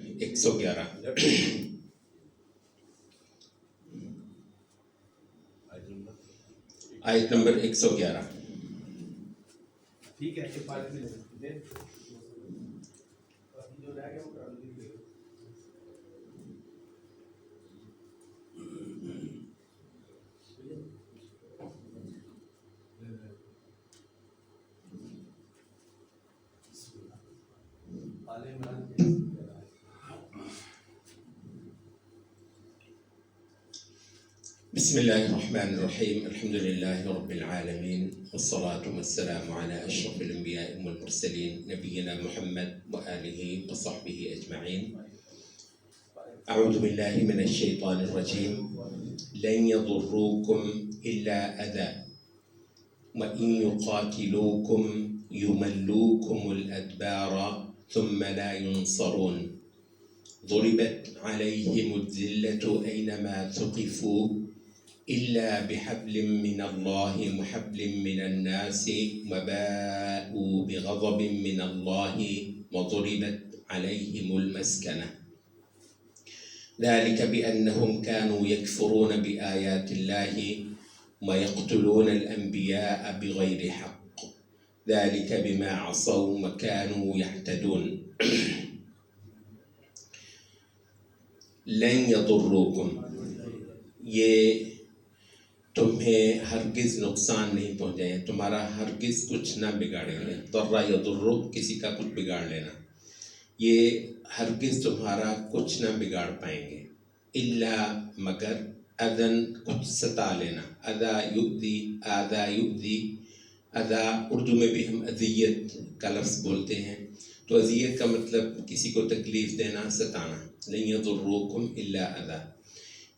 111 آیت نمبر 111. ٹھیک ہے بسم الله الرحمن الرحيم. الحمد لله رب العالمين والصلاة والسلام على أشرف الأنبياء والمرسلين نبينا محمد وآله وصحبه أجمعين. أعوذ بالله من الشيطان الرجيم. لن يضروكم إلا أذى وإن يقاتلوكم يملوكم الأدبار ثم لا ينصرون. ضربت عليهم الذلة أينما ثقفوا إلا بحبل من الله وحبل من الناس وباءوا بغضب من الله وضربت عليهم المسكنة ذلك بأنهم كانوا يكفرون بآيات الله ويقتلون الأنبياء بغير حق ذلك بما عصوا وكانوا يعتدون. لن يضروكم، یہ تمہیں ہرگز نقصان نہیں پہنچائے، تمہارا ہرگز کچھ نہ بگاڑیں گے. ضر یضر، کسی کا کچھ بگاڑ لینا، یہ ہرگز تمہارا کچھ نہ بگاڑ پائیں گے. الا، مگر، اذن، کچھ ستا لینا. اذا یؤذی، آذا یؤذی. اذا اردو میں بھی ہم اذیت کا لفظ بولتے ہیں، تو اذیت کا مطلب کسی کو تکلیف دینا، ستانا. لن یضروکم الا اذا،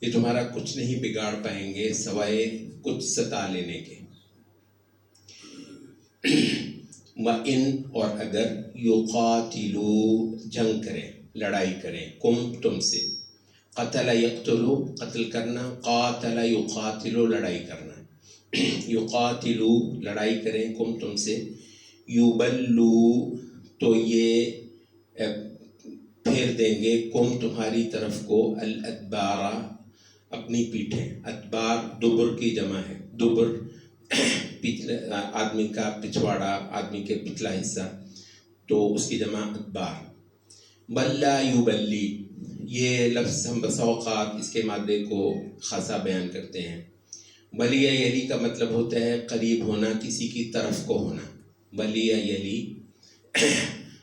یہ تمہارا کچھ نہیں بگاڑ پائیں گے سوائے کچھ ستا لینے کے. وَإِن، اور اگر، یقاتلو، جنگ کریں، لڑائی کریں، کم، تم سے. قتل یقتلو، قتل کرنا، قاتل یقاتلو، لڑائی کرنا. یقاتلو، لڑائی کریں، کم، تم سے. یبلو، تو یہ پھیر دیں گے، کم، تمہاری طرف کو، الادبارا، اپنی پیٹھیں. ادبار دبر کی جمع ہے. دبر آدمی کا پچھواڑا، آدمی کے پچھلا حصہ، تو اس کی جمع ادبار. بلا یبلی، یہ لفظ ہم بسا اوقات اس کے مادے کو خاصا بیان کرتے ہیں. ولی یلی کا مطلب ہوتا ہے قریب ہونا، کسی کی طرف کو ہونا. ولی یلی،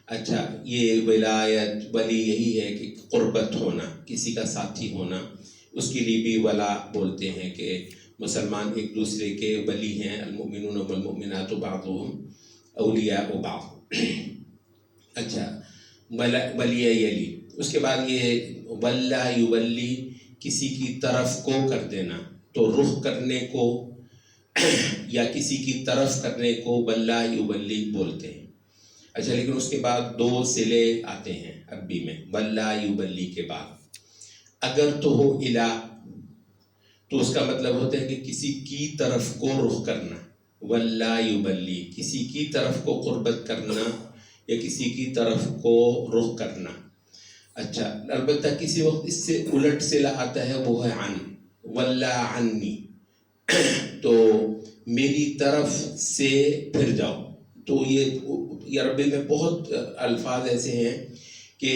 اچھا، یہ ولایت، ولی یہی ہے کہ قربت ہونا، کسی کا ساتھی ہونا. اس کے لیے بھی ولا بولتے ہیں کہ مسلمان ایک دوسرے کے ولی ہیں. المؤمنون والمؤمنات بعضهم اولیاء بعض. اچھا، ولی یلی. اس کے بعد یہ ولا یولی، کسی کی طرف کو کر دینا، تو رخ کرنے کو یا کسی کی طرف کرنے کو ولا یولی بولتے ہیں. اچھا، لیکن اس کے بعد دو صلے آتے ہیں عربی میں ولا یولی کے بعد. اگر تو ہو الا، تو اس کا مطلب ہوتا ہے کہ کسی کی طرف کو رخ کرنا. ولا یبلی، کسی کی طرف کو قربت کرنا یا کسی کی طرف کو رخ کرنا. اچھا، البتہ کسی وقت اس سے الٹ صلہ آتا ہے، وہ ہے عن. ولا عنی، تو میری طرف سے پھر جاؤ. تو یہ عربی میں بہت الفاظ ایسے ہیں کہ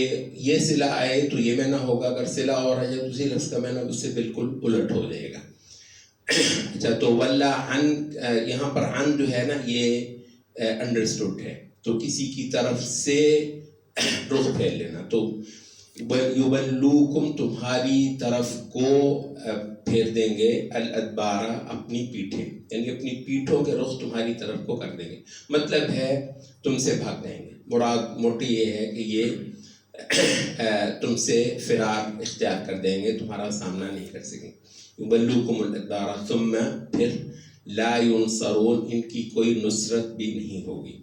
یہ صلہ آئے تو یہ معنی ہوگا، اگر صلہ اور آ جائے تو اسی لفظ کا معنی اس سے بالکل الٹ ہو جائے گا. اچھا، تو ولا عن، یہاں پر عن جو ہے نا، یہ انڈرسٹوڈ ہے، تو کسی کی طرف سے رخ پھیر لینا. تو یبلوکم، تمہاری طرف کو پھیر دیں گے، الادبارہ، اپنی پیٹھیں، یعنی اپنی پیٹھوں کے رخ تمہاری طرف کو کر دیں گے. مطلب ہے تم سے بھاگ جائیں گے. مراد موٹی یہ ہے کہ یہ تم سے فرار اختیار کر دیں گے، تمہارا سامنا نہیں کر سکیں. یبلوکم الادبارہ ثم، پھر، لا ینصرون، ان کی کوئی نصرت بھی نہیں ہوگی.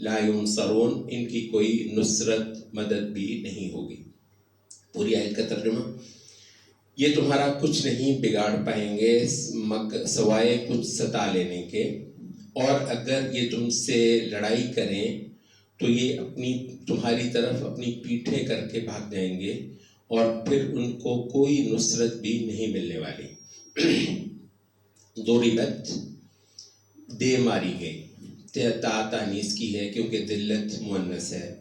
لا ینصرون، ان کی کوئی نصرت، مدد بھی نہیں ہوگی. پوری آیت کا ترجمہ، یہ تمہارا کچھ نہیں بگاڑ پائیں گے سوائے کچھ ستا لینے کے، اور اگر یہ تم سے لڑائی کریں تو یہ تمہاری طرف اپنی پیٹھیں کر کے بھاگ جائیں گے اور پھر ان کو کوئی نصرت بھی نہیں ملنے والی۔ ضربت دے ماری گئی، تانیث کی ہے کیونکہ ذلت مؤنث ہے۔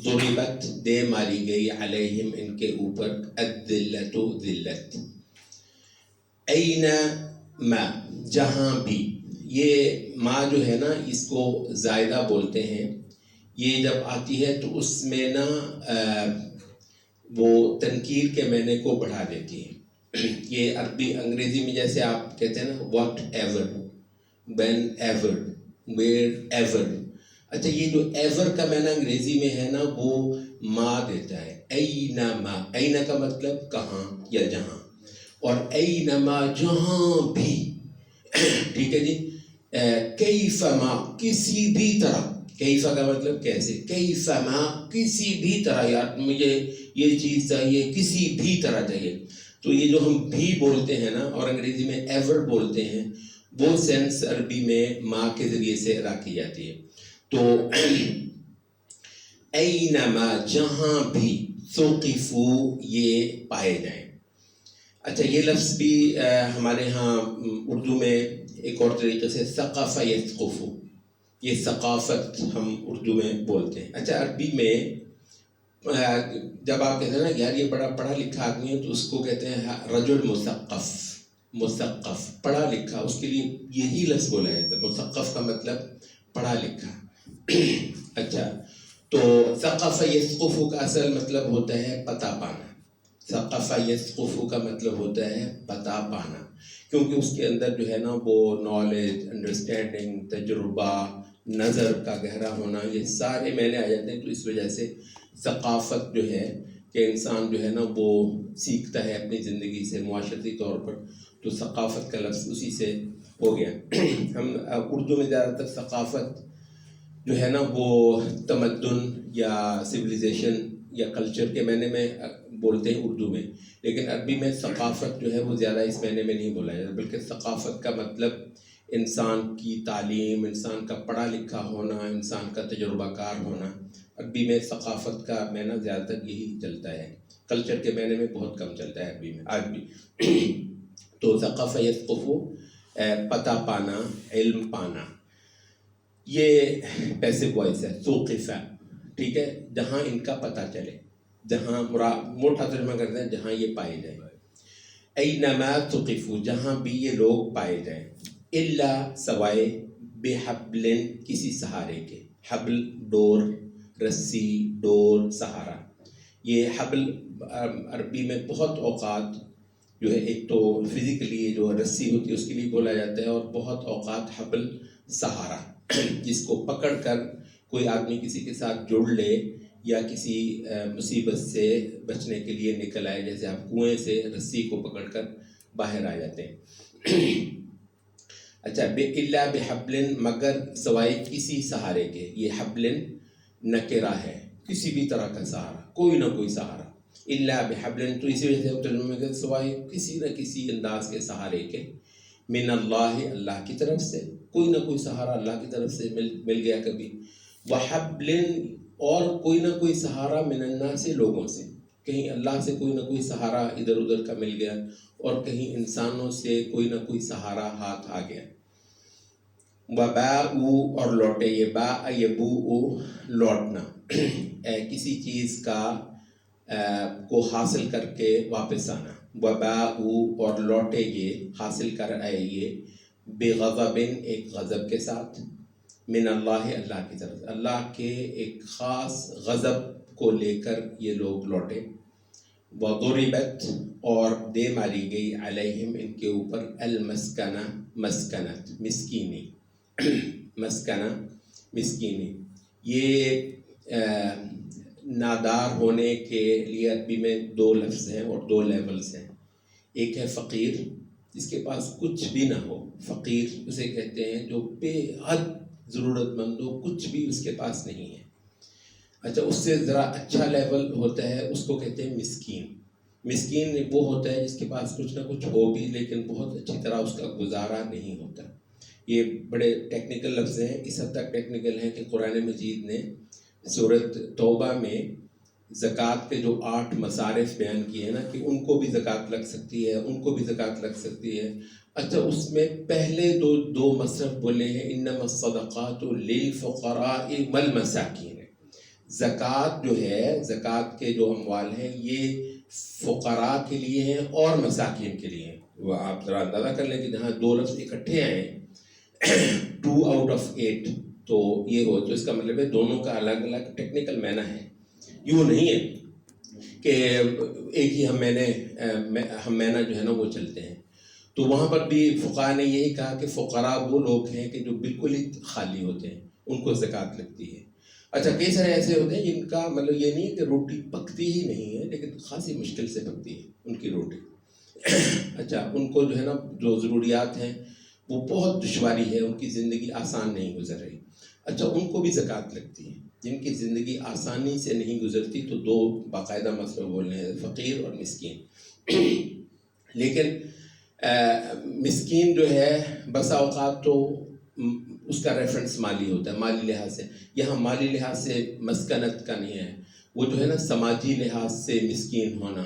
ضربت دے ماری گئی علیہم ان کے اوپر، الذلت ذلت، این ما جہاں بھی، یہ ما جو ہے نا اس کو زائدہ بولتے ہیں، یہ جب آتی ہے تو اس میں نا وہ تنکیر کے معنی کو بڑھا دیتی ہے۔ یہ عربی انگریزی میں جیسے آپ کہتے ہیں نا what ever, when ever, where ever, اچھا یہ جو ایور کا معنی انگریزی میں ہے نا وہ ما دیتا ہے، اینما، این کا مطلب کہاں یا جہاں، اور اینما جہاں بھی، ٹھیک ہے جی، کیفما کسی بھی طرح، کیفا کا مطلب کیسے، کیفما کسی بھی طرح، یار مجھے یہ چیز چاہیے کسی بھی طرح چاہیے، تو یہ جو ہم بھی بولتے ہیں نا اور انگریزی میں ایور بولتے ہیں، وہ سینس عربی میں ما کے ذریعے سے ادا کی جاتی ہے۔ تو اینما جہاں بھی، ثقفو یہ پائے جائیں۔ اچھا یہ لفظ بھی ہمارے ہاں اردو میں ایک اور طریقے سے ثقف یثقف، یہ ثقافت ہم اردو میں بولتے ہیں۔ اچھا عربی میں جب آپ کہتے ہیں نا یار یہ بڑا پڑھا لکھا آدمی ہے تو اس کو کہتے ہیں رجل مثقف، مثقف پڑھا لکھا، اس کے لیے یہی لفظ بولا جاتا ہے، مثقف کا مطلب پڑھا لکھا۔ اچھا تو ثقف یثقف کا اصل مطلب ہوتا ہے پتہ پانا، ثقف یثقف کا مطلب ہوتا ہے پتہ پانا، کیونکہ اس کے اندر جو ہے نا وہ نالج، انڈرسٹینڈنگ، تجربہ، نظر کا گہرا ہونا، یہ سارے معنی آ جاتے ہیں۔ تو اس وجہ سے ثقافت جو ہے کہ انسان جو ہے نا وہ سیکھتا ہے اپنی زندگی سے معاشرتی طور پر، تو ثقافت کا لفظ اسی سے ہو گیا۔ ہم اردو میں زیادہ تر ثقافت جو ہے نا وہ تمدن یا سویلائزیشن یا کلچر کے معنی میں بولتے ہیں اردو میں، لیکن عربی میں ثقافت جو ہے وہ زیادہ اس معنی میں نہیں بولا جاتا، بلکہ ثقافت کا مطلب انسان کی تعلیم، انسان کا پڑھا لکھا ہونا، انسان کا تجربہ کار ہونا۔ عربی میں ثقافت کا معنی زیادہ تر یہی چلتا ہے، کلچر کے معنی میں بہت کم چلتا ہے عربی میں آج بھی۔ تو ثقف یثقف پتہ پانا، علم پانا، یہ پیسو وائس ہے، ثقف، ٹھیک ہے، جہاں ان کا پتہ چلے، جہاں موٹا ترجمہ کرتے ہیں جہاں یہ پائے جائیں، اینما ثقفوا جہاں بھی یہ لوگ پائے جائیں، الا سوائے بحبل کسی سہارے کے، حبل ڈور، رسی، ڈور، سہارا۔ یہ حبل عربی میں بہت اوقات جو ہے ایک تو فزیکلی جو رسی ہوتی ہے اس کے لیے بولا جاتا ہے، اور بہت اوقات حبل سہارا، جس کو پکڑ کر کوئی آدمی کسی کے ساتھ جڑ لے یا کسی مصیبت سے بچنے کے لیے نکل آئے، جیسے آپ کنویں سے رسی کو پکڑ کر باہر آ جاتے ہیں۔ اچھا الا بحبل مگر سوائے کسی سہارے کے، یہ حبل نکرہ ہے، کسی بھی طرح کا سہارا، کوئی نہ کوئی سہارا، الا بحبل، تو اسی وجہ سے ترجمہ میں سوائے کسی نہ کسی انداز کے سہارے کے، من اللہ اللہ کی طرف سے، کوئی نہ کوئی سہارا اللہ کی طرف سے مل گیا کبھی، وحبل اور کوئی نہ کوئی سہارا من الناس سے لوگوں سے، کہیں اللہ سے کوئی نہ کوئی سہارا ادھر ادھر کا مل گیا، اور کہیں انسانوں سے کوئی نہ کوئی سہارا ہاتھ آ گیا۔ وباءوا اور لوٹے، یہ باء یبوء لوٹنا، کسی چیز کا کو حاصل کر کے واپس آنا، وباءوا اور لوٹے یہ، حاصل کر آئے یہ، بغضب ایک غضب کے ساتھ، من اللہ اللہ کی طرف، اللہ کے ایک خاص غضب کو لے کر یہ لوگ لوٹے۔ وضربت اور دے ماری گئی علیہم ان کے اوپر، المسکنہ مسکنت، مسکینی، مسکنہ مسکینی، یہ نادار ہونے کے لیے عربی میں دو لفظ ہیں اور دو لیولز ہیں، ایک ہے فقیر جس کے پاس کچھ بھی نہ ہو، فقیر اسے کہتے ہیں جو بے حد ضرورت مند ہو، کچھ بھی اس کے پاس نہیں ہے۔ اچھا اس سے ذرا اچھا لیول ہوتا ہے، اس کو کہتے ہیں مسکین۔ مسکین وہ ہوتا ہے جس کے پاس کچھ نہ کچھ ہو بھی لیکن بہت اچھی طرح اس کا گزارا نہیں ہوتا، یہ بڑے ٹیکنیکل لفظ ہیں، اس حد تک ٹیکنیکل ہیں کہ قرآن مجید نے سورۃ توبہ میں زکوٰۃ کے جو 8 مصارف بیان کیے ہیں نا کہ ان کو بھی زکوٰۃ لگ سکتی ہے، ان کو بھی زکوٰۃ لگ سکتی ہے. اچھا اس میں پہلے دو مصرف بولے ہیں انما الصدقات للفقراء والمساکین. زکوٰۃ جو ہے، زکوٰۃ کے جو اموال ہیں یہ فقراء کے لیے ہیں اور مساکین کے لیے ہیں. وہ آپ ذرا اندازہ کر لیں کہ جہاں 2 لفظ اکٹھے آئے 2 out of 8 تو یہ ہو، تو اس کا مطلب ہے دونوں کا الگ الگ ٹیکنیکل معنی ہے. یوں نہیں ہے کہ ایک ہی ہم معنی جو ہے نا وہ چلتے ہیں. تو وہاں پر بھی فقہاء نے یہی کہا کہ فقراء وہ لوگ ہیں کہ جو بالکل ہی خالی ہوتے ہیں، ان کو زکوٰۃ لگتی ہے. اچھا کئی سارے ایسے ہوتے ہیں جن کا مطلب یہ نہیں ہے کہ روٹی پکتی ہی نہیں ہے، لیکن خاصی مشکل سے پکتی ہے ان کی روٹی. اچھا ان کو جو ہے نا جو ضروریات ہیں وہ بہت دشواری ہے، ان کی زندگی آسان نہیں گزر رہی. اچھا ان کو بھی زکوٰۃ لگتی ہے. جن کی زندگی آسانی سے نہیں گزرتی تو 2 باقاعدہ مسئلہ بول رہے ہیں، فقیر اور مسکین. لیکن مسکین جو ہے بسا اوقات تو اس کا ریفرنس مالی ہوتا ہے، مالی لحاظ سے. یہاں مالی لحاظ سے مسکنت کا نہیں ہے، وہ جو ہے نا سماجی لحاظ سے مسکین ہونا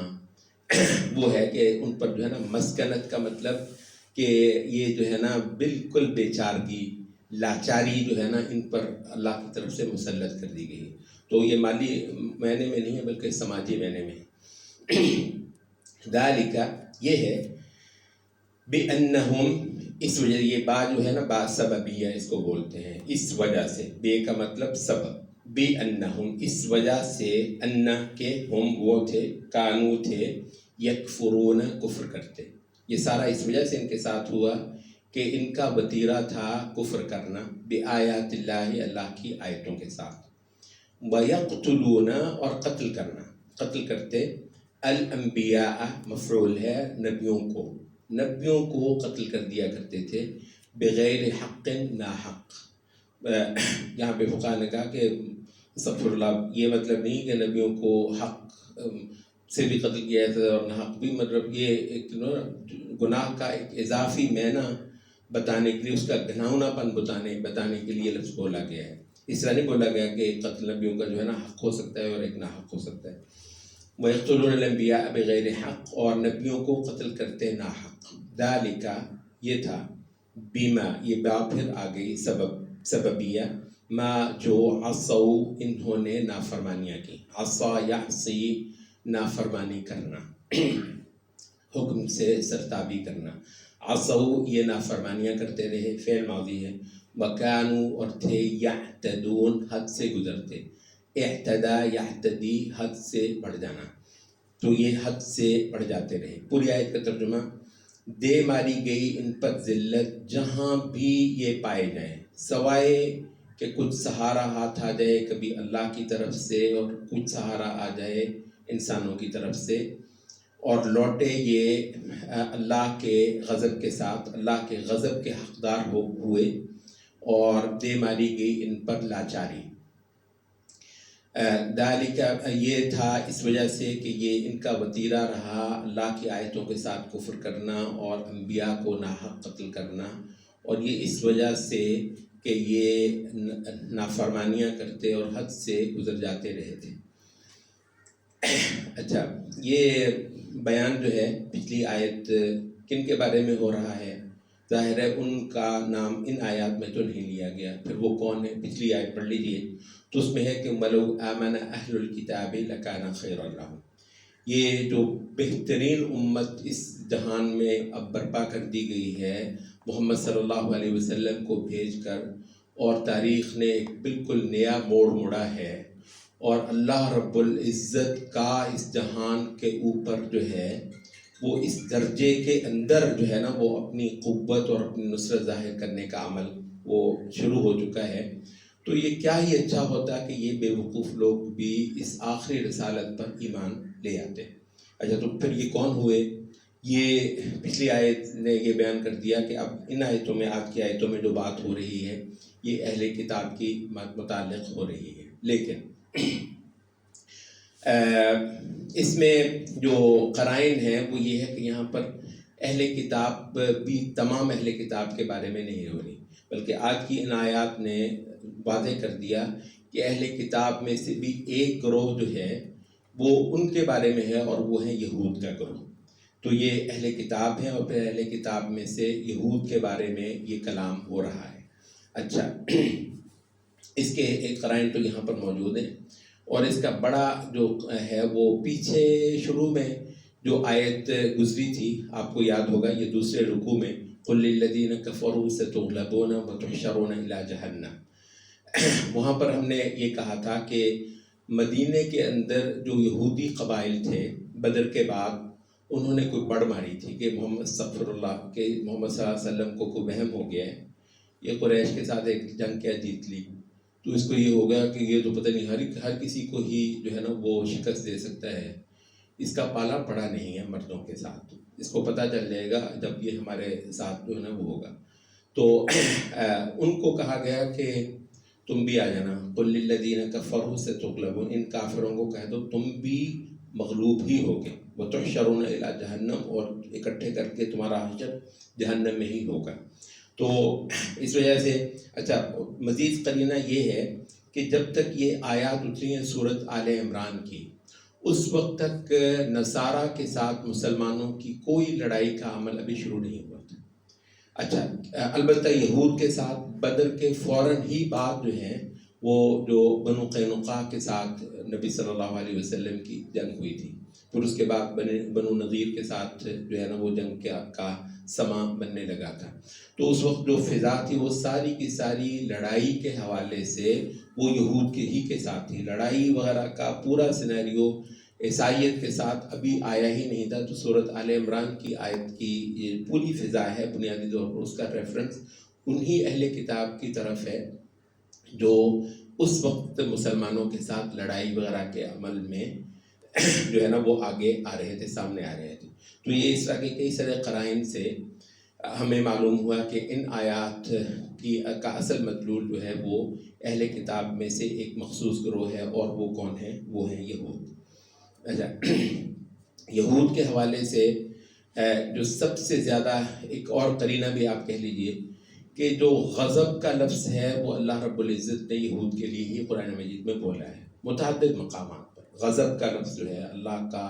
وہ ہے کہ ان پر جو ہے نا مسکنت کا مطلب کہ یہ جو ہے نا بالکل بیچارگی، لاچاری جو ہے نا ان پر اللہ کی طرف سے مسلط کر دی گئی. تو یہ مالی معنی میں نہیں ہے بلکہ سماجی معنی میں. ذالک یہ ہے بِأَنَّهُمْ، اس وجہ، یہ با جو ہے نا با سببیہ اس کو بولتے ہیں، اس وجہ سے. بے کا مطلب سبب. بِأَنَّهُمْ اس وجہ سے، ان کے ہم وہ تھے، کانو تھے، یکفرون کفر کرتے. یہ سارا اس وجہ سے ان کے ساتھ ہوا کہ ان کا وتیرہ تھا کفر کرنا بآیات اللہ، اللہ کی آیتوں کے ساتھ. وَيَقْتُلُونَ اور قتل کرنا، قتل کرتے. الانبیاء مفعول ہے نبیوں کو، نبیوں کو قتل کر دیا کرتے تھے بغیر حق، ناحق. یہاں پہ فقہاء نے کہا کہ استغفر اللہ، یہ مطلب نہیں کہ نبیوں کو حق سے بھی قتل کیا جاتا ہے اور ناحق بھی. مطلب یہ ایک گناہ کا ایک اضافی معنی بتانے کے لیے، اس کا گھناؤنا پن بتانے کے لیے لفظ بولا گیا ہے. اس طرح نہیں بولا گیا کہ ایک قتل نبیوں کا جو ہے نا حق ہو سکتا ہے اور ایک ناحق ہو سکتا ہے. وَيَقْتُلُونَ الْأَنْبِيَاءَ بِغَيْرِ حق، اور نبیوں کو قتل کرتے ناحق. ذَلِكَ یہ تھا، بیما یہ با پھر آ گئی سببیہ، ما جو عصوا انہوں نے نافرمانیاں کی. عصا یعصی نافرمانی کرنا، حکم سے سرتابی کرنا. عصوا یہ نافرمانیاں کرتے رہے، فعل ماضی ہے. وَكَانُوا اور تھے، یعتدون حد سے گزرتے. اعتدا یعتدی حد سے بڑھ جانا، تو یہ حد سے بڑھ جاتے رہے. پوری آیت کا ترجمہ، دے ماری گئی ان پر ذلت جہاں بھی یہ پائے جائیں، سوائے کہ کچھ سہارا ہاتھ آ جائے کبھی اللہ کی طرف سے اور کچھ سہارا آ جائے انسانوں کی طرف سے، اور لوٹے یہ اللہ کے غضب کے ساتھ، اللہ کے غضب کے حقدار ہوئے. اور دے ماری گئی ان پر لاچاری. ذالک یہ تھا اس وجہ سے کہ یہ ان کا وتیرہ رہا اللہ کی آیتوں کے ساتھ کفر کرنا اور انبیاء کو ناحق قتل کرنا. اور یہ اس وجہ سے کہ یہ نافرمانیاں کرتے اور حد سے گزر جاتے رہے تھے. اچھا یہ بیان جو ہے پچھلی آیت کن کے بارے میں ہو رہا ہے؟ ظاہر ہے ان کا نام ان آیات میں تو نہیں لیا گیا. پھر وہ کون ہے؟ پچھلی آیت پڑھ لیجئے تو اس میں ہے کہ وَلَوْ آمَنَ أَهْلُ الْكِتَابِ لَكَانَ خَيْرًا لَهُمْ. یہ جو بہترین امت اس جہان میں اب برپا کر دی گئی ہے محمد صلی اللہ علیہ وسلم کو بھیج کر، اور تاریخ نے ایک بالکل نیا موڑ موڑا ہے، اور اللہ رب العزت کا اس جہان کے اوپر جو ہے وہ اس درجے کے اندر جو ہے نا وہ اپنی قوت اور اپنی نصرت ظاہر کرنے کا عمل وہ شروع ہو چکا ہے. تو یہ کیا ہی اچھا ہوتا کہ یہ بے وقوف لوگ بھی اس آخری رسالت پر ایمان لے آتے. اچھا تو پھر یہ کون ہوئے؟ یہ پچھلی آیت نے یہ بیان کر دیا کہ اب ان آیتوں میں، آج کی آیتوں میں جو بات ہو رہی ہے یہ اہل کتاب کی متعلق ہو رہی ہے. لیکن اس میں جو قرائن ہیں وہ یہ ہے کہ یہاں پر اہل کتاب بھی تمام اہل کتاب کے بارے میں نہیں ہو رہی. بلکہ آج کی ان آیات نے واضح کر دیا کہ اہل کتاب میں سے بھی ایک گروہ جو ہے وہ ان کے بارے میں ہے، اور وہ ہے یہود کا گروہ۔ تو یہ اہل کتاب ہیں، اور پھر اہل کتاب میں سے یہود کے بارے میں یہ کلام ہو رہا ہے۔ اچھا، اس کے ایک قرائن تو یہاں پر موجود ہیں، اور اس کا بڑا جو ہے وہ پیچھے شروع میں جو آیت گزری تھی، آپ کو یاد ہوگا، یہ دوسرے رکوع میں قُلْ لِلَّذِينَ كَفَرُوا سَتُغْلَبُونَ وَتُحْشَرُونَ إِلَىٰ جَهَنَّمَ، وہاں پر ہم نے یہ کہا تھا کہ مدینے کے اندر جو یہودی قبائل تھے بدر کے بعد، انہوں نے کوئی بڑ ماری تھی کہ محمد صلی اللہ علیہ وسلم کو کوئی وہم ہو گیا ہے، یہ قریش کے ساتھ ایک جنگ کیا جیت لی، تو اس کو یہ ہو گیا کہ یہ تو پتہ نہیں ہر کسی کو ہی جو ہے نا وہ شکست دے سکتا ہے، اس کا پالا پڑا نہیں ہے مردوں کے ساتھ، اس کو پتہ چل جائے گا جب یہ ہمارے ساتھ جو ہے نا وہ ہوگا۔ تو ان کو کہا گیا کہ تم بھی آ جانا، قُلْ لِلَّذِينَ كَفَرُوا سَتُغْلَبُونَ، ان کافروں کو کہہ دو تم بھی مغلوب ہی ہوگے، وَتُحْشَرُونَ إِلَىٰ جَهَنَّمَ، اور اکٹھے کر کے تمہارا حشر جہنم میں ہی ہوگا۔ تو اس وجہ سے اچھا مزید قرینہ یہ ہے کہ جب تک یہ آیات اتری ہیں سورۃ آل عمران کی، اس وقت تک نصارہ کے ساتھ مسلمانوں کی کوئی لڑائی کا عمل ابھی شروع نہیں ہوا تھا۔ اچھا، البتہ یہود کے ساتھ بدر کے فوراً ہی بعد جو ہے وہ جو بنو قینقاع کے ساتھ نبی صلی اللہ علیہ وسلم کی جنگ ہوئی تھی، پھر اس کے بعد بنو نذیر کے ساتھ جو ہے نا وہ جنگ کا سما بننے لگا تھا۔ تو اس وقت جو فضا تھی وہ ساری کی ساری لڑائی کے حوالے سے وہ یہود کے ساتھ تھی، لڑائی وغیرہ کا پورا سینیریو عیسائیت کے ساتھ ابھی آیا ہی نہیں تھا۔ تو سورۃ آل عمران کی آیت کی یہ پوری فضا ہے بنیادی طور پر اس کا ریفرنس انہی اہل کتاب کی طرف ہے جو اس وقت مسلمانوں کے ساتھ لڑائی وغیرہ کے عمل میں جو ہے نا وہ آگے آ رہے تھے، سامنے آ رہے تھے۔ تو یہ اس طرح کے کئی سارے قرائن سے ہمیں معلوم ہوا کہ ان آیات کا اصل مدلول جو ہے وہ اہل کتاب میں سے ایک مخصوص گروہ ہے، اور وہ کون ہے؟ وہ ہیں یہود۔ اچھا، یہود کے حوالے سے جو سب سے زیادہ ایک اور قرینہ بھی آپ کہہ لیجئے کہ جو غضب کا لفظ ہے وہ اللہ رب العزت نے یہود کے لیے ہی قرآن مجید میں بولا ہے، متعدد مقامات پر غضب کا لفظ جو ہے، اللہ کا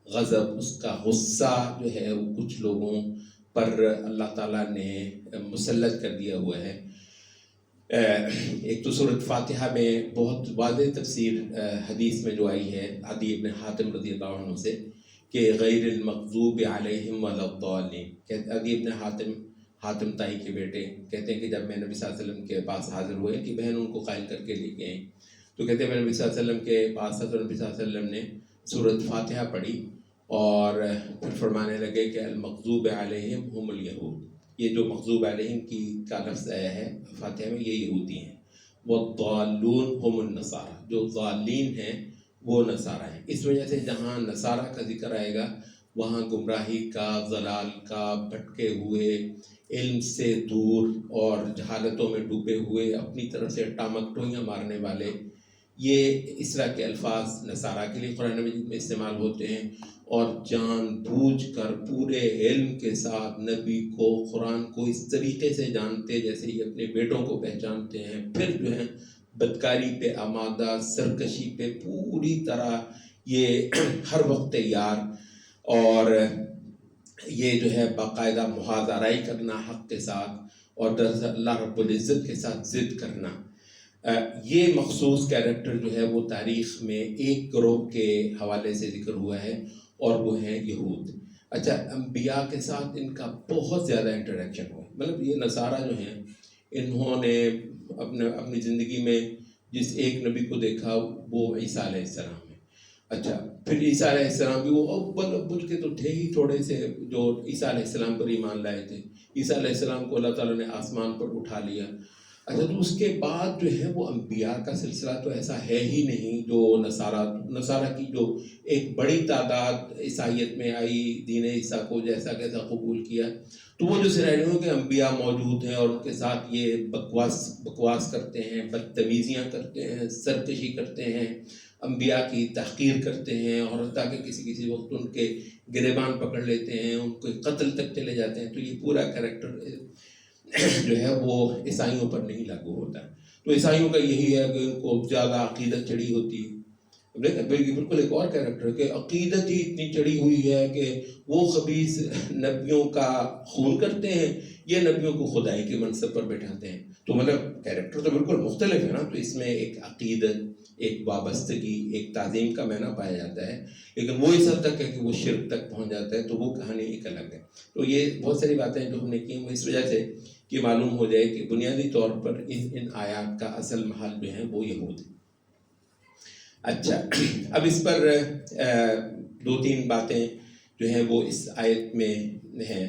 غضب، اس کا غصہ جو ہے وہ کچھ لوگوں پر اللہ تعالیٰ نے مسلط کر دیا ہوا ہے۔ ایک تو سورۃ فاتحہ میں بہت واضح تفسیر حدیث میں جو آئی ہے عدی ابن حاتم رضی اللہ عنہ سے کہ غیر المغضوب علیہم ولا الضالین، عدی ابن حاتم تائی کے بیٹے کہتے ہیں کہ جب میں نبی صلی اللہ علیہ وسلم کے پاس حاضر ہوئے کہ بہن ان کو قائل کر کے لے کے آئیں، تو کہتے ہیں میں نبی صلی اللہ علیہ وسلم کے پاس حضرت نبی صلی اللہ علیہ وسلم نے سورۃ فاتحہ پڑھی اور پھر فرمانے لگے کہ المغضوب علیہم ہم الیہود، یہ جو مغضوب علیہم کا لفظ آیا ہے فاتحہ میں یہ یہودی ہیں، والضالون ہم النصارى، جو ضالین ہیں وہ نصارہ ہیں۔ اس وجہ سے جہاں نصارہ کا ذکر آئے گا وہاں گمراہی کا، ضلال کا، بھٹکے ہوئے، علم سے دور اور جہالتوں میں ڈوبے ہوئے، اپنی طرف سے ٹامکٹوئیاں مارنے والے، یہ اس طرح کے الفاظ نصارہ کے لیے قرآن مجید میں استعمال ہوتے ہیں، اور جان بوجھ کر پورے علم کے ساتھ نبی کو، قرآن کو اس طریقے سے جانتے جیسے یہ اپنے بیٹوں کو پہچانتے ہیں، پھر جو ہے بدکاری پہ آمادہ، سرکشی پہ پوری طرح یہ ہر وقت تیار، اور یہ جو ہے باقاعدہ محاذرائی کرنا حق کے ساتھ، اور دراصل اللہ رب العزت کے ساتھ ضد کرنا، یہ مخصوص کیریکٹر جو ہے وہ تاریخ میں ایک گروہ کے حوالے سے ذکر ہوا ہے، اور وہ ہیں یہود۔ اچھا، انبیاء کے ساتھ ان کا بہت زیادہ انٹریکشن ہوا، مطلب یہ نصارہ جو ہیں انہوں نے اپنی زندگی میں جس ایک نبی کو دیکھا وہ عیسیٰ علیہ السلام ہے۔ اچھا، پھر عیسیٰ علیہ السلام بھی وہ اول کے تو تھے ہی تھوڑے سے جو عیسیٰ علیہ السلام پر ایمان لائے تھے، عیسیٰ علیہ السلام کو اللہ تعالیٰ نے آسمان پر اٹھا لیا۔ اچھا، تو اس کے بعد جو ہے وہ انبیاء کا سلسلہ تو ایسا ہے ہی نہیں، جو نصارہ کی جو ایک بڑی تعداد عیسائیت میں آئی، دین عیسیٰ کو جیسا کیسا قبول کیا، تو وہ جو سینیریو کہ انبیاء موجود ہیں اور ان کے ساتھ یہ بکواس کرتے ہیں، بدتمیزیاں کرتے ہیں، سرکشی کرتے ہیں، انبیاء کی تحقیر کرتے ہیں، اور حتیٰ کہ کسی وقت ان کے گریبان پکڑ لیتے ہیں، ان کو قتل تک چلے جاتے ہیں، تو یہ پورا کریکٹر جو ہے وہ عیسائیوں پر نہیں لاگو ہوتا. تو عیسائیوں کا یہی ہے کہ ان کو زیادہ عقیدت چڑھی ہوتی ہے. بالکل ایک اور کیریکٹر کہ عقیدت ہی اتنی چڑھی ہوئی ہے کہ وہ خبیث نبیوں کا خون کرتے ہیں، یہ نبیوں کو خدائی کے منصب پر بیٹھاتے ہیں. تو مطلب کیریکٹر تو بالکل مختلف ہے نا. تو اس میں ایک عقیدت، ایک وابستگی، ایک تعظیم کا معنی پایا جاتا ہے، لیکن وہ اس حد تک ہے کہ وہ شرک تک پہنچ جاتا ہے، تو وہ کہانی ایک الگ ہے. تو یہ بہت ساری باتیں جو ہم نے کی وہ اس وجہ سے کہ معلوم ہو جائے کہ بنیادی طور پر ان آیات کا اصل محل جو ہے وہ یہود ہے. اچھا، اب اس پر دو تین باتیں جو ہیں وہ اس آیت میں ہیں،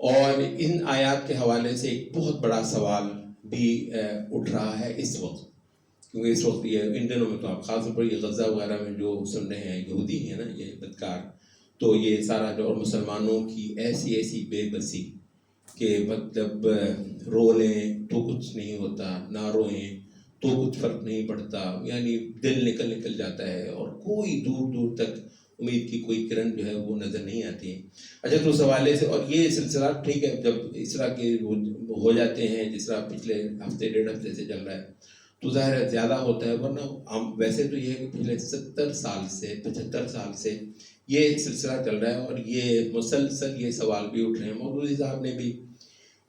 اور ان آیات کے حوالے سے ایک بہت بڑا سوال بھی اٹھ رہا ہے اس وقت، کیونکہ اس وقت یہ ان دنوں میں تو آپ خاص طور پر یہ غزہ وغیرہ میں جو سن رہے ہیں یہودی ہیں نا، یہ بدکار، تو یہ سارا جو اور مسلمانوں کی ایسی بے بسی کہ مطلب رو لیں تو کچھ نہیں ہوتا، نہ روئیں تو کچھ فرق نہیں پڑتا، یعنی دل نکل جاتا ہے اور کوئی دور تک امید کی کوئی کرن جو ہے وہ نظر نہیں آتی ہے. اچھا، تو اس حوالے سے، اور یہ سلسلہ ٹھیک ہے جب اس طرح کے ہو جاتے ہیں جس طرح پچھلے ہفتے 1.5 ہفتے سے چل رہا ہے تو ظاہر ہے زیادہ ہوتا ہے، ورنہ ہم ویسے تو یہ ہے کہ پچھلے 70 سال سے 75 سال سے یہ سلسلہ چل رہا ہے، اور یہ مسلسل یہ سوال بھی اٹھ رہے ہیں. مودودی صاحب نے بھی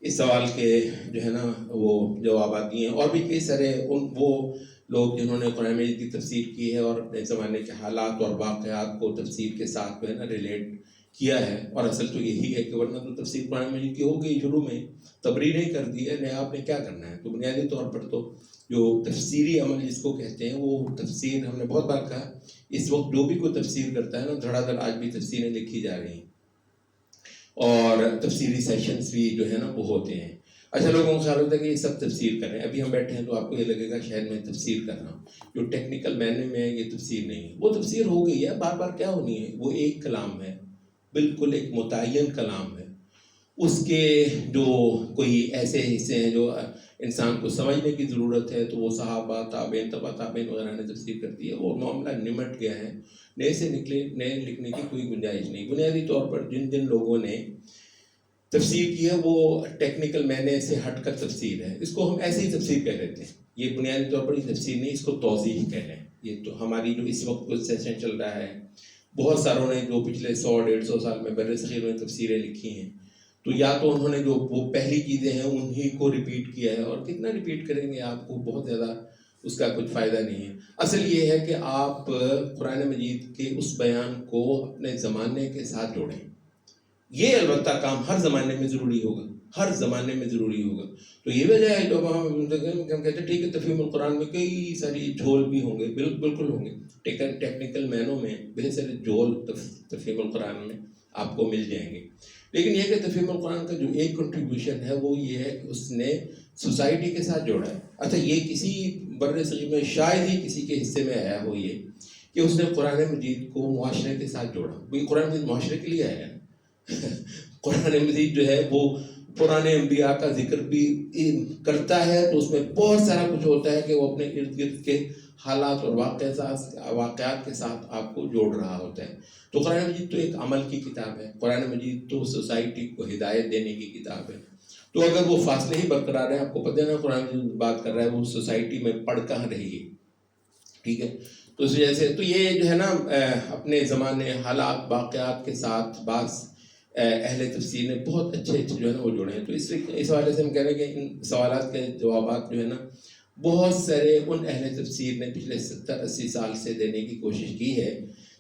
اس سوال کے جو ہے نا وہ جوابات دیے ہیں، اور بھی کئی سارے وہ لوگ جنہوں نے قرآن مجید کی تفسیر کی ہے اور اپنے زمانے کے حالات اور واقعات کو تفسیر کے ساتھ جو ہے نا ریلیٹ کیا ہے. اور اصل تو یہی ہے کہ ورنہ تو تفسیر قرآن مجید کی ہو گئی شروع میں، تبریریں کر دی ہے، آپ نے کیا کرنا ہے. تو بنیادی طور پر تو جو تفسیری عمل جس کو کہتے ہیں وہ تفسیر، ہم نے بہت بار کہا اس وقت جو بھی کوئی تفسیر کرتا ہے نا، دھڑا دھڑ آج بھی تفسیریں لکھی جا رہی ہیں اور تفسیری سیشنز بھی جو ہے نا وہ ہوتے ہیں. اچھا، لوگوں کو خیال ہوتا ہے کہ یہ سب تفسیر کریں، ابھی ہم بیٹھے ہیں تو آپ کو یہ لگے گا شاید میں تفسیر کر رہا ہوں، جو ٹیکنیکل معنی میں ہے یہ تفسیر نہیں ہے. وہ تفسیر ہو گئی ہے، بار بار کیا ہونی ہے، وہ ایک کلام ہے، بالکل ایک متعین کلام ہے. اس کے جو کوئی ایسے حصے ہیں جو انسان کو سمجھنے کی ضرورت ہے تو وہ صحابہ، تابعین، تبع تابعین وغیرہ نے تفسیر کر دی ہے. وہ معاملہ نمٹ گیا ہے، نئے لکھنے کی کوئی گنجائش نہیں. بنیادی طور پر جن لوگوں نے تفسیر کی ہے وہ ٹیکنیکل معنی سے ہٹ کر تفسیر ہے، اس کو ہم ایسے ہی تفسیر کہہ لیتے ہیں. یہ بنیادی طور پر یہ تفسیر نہیں، اس کو توضیح کہہ لیں. یہ تو ہماری جو اس وقت کوئی سیشن چل رہا ہے، بہت ساروں نے جو پچھلے 100-150 سال میں بر صغیر میں تفسیریں لکھی ہیں، تو یا تو انہوں نے جو وہ پہلی چیزیں ہیں انہی کو ریپیٹ کیا ہے، اور کتنا ریپیٹ کریں گے آپ کو بہت زیادہ اس کا کچھ فائدہ نہیں ہے. اصل یہ ہے کہ آپ قرآن مجید کے اس بیان کو اپنے زمانے کے ساتھ جوڑیں. یہ البتہ کام ہر زمانے میں ضروری ہوگا، ہر زمانے میں ضروری ہوگا. تو یہ وجہ ہے جو ہم کہتے ہیں ٹھیک ہے تفہیم القرآن میں کئی ساری جھول بھی ہوں گے، بالکل ہوں گے، ٹیکنیکل معنوں میں بہت سارے جھول تفہیم القرآن میں آپ کو مل جائیں گے. لیکن یہ کہ تفہیم القرآن کا جو ایک کنٹریبیوشن ہے وہ یہ ہے کہ اس نے سوسائٹی کے ساتھ جوڑا ہے. اچھا، یہ کسی بر صغیر میں شاید ہی کسی کے حصے میں آیا ہو یہ کہ اس نے قرآن مجید کو معاشرے کے ساتھ جوڑا. قرآن مجید معاشرے کے لیے آیا ہے. قرآن مجید جو ہے وہ پرانے انبیاء کا ذکر بھی کرتا ہے، تو اس میں بہت سارا کچھ ہوتا ہے کہ وہ اپنے ارد گرد کے حالات اور واقعات کے ساتھ آپ کو جوڑ رہا ہوتا ہے. تو قرآن مجید تو ایک عمل کی کتاب ہے، قرآن مجید تو سوسائٹی کو ہدایت دینے کی کتاب ہے. تو اگر وہ فاصلے ہی برقرار ہیں، آپ کو پتہ ہے نا قرآن مجید بات کر رہا ہے وہ سوسائٹی میں پڑھ کہاں رہی ہے. ٹھیک ہے، تو اس وجہ سے تو یہ جو ہے نا اپنے زمانے، حالات، واقعات کے ساتھ بعض اہل تفسیر نے بہت اچھے جو ہے نا وہ جوڑے ہیں. تو اس حوالے سے ہم کہہ رہے ہیں کہ ان سوالات کے جوابات جو ہے نا بہت سارے ان اہل تفسیر نے پچھلے 70-80 سال سے دینے کی کوشش کی ہے،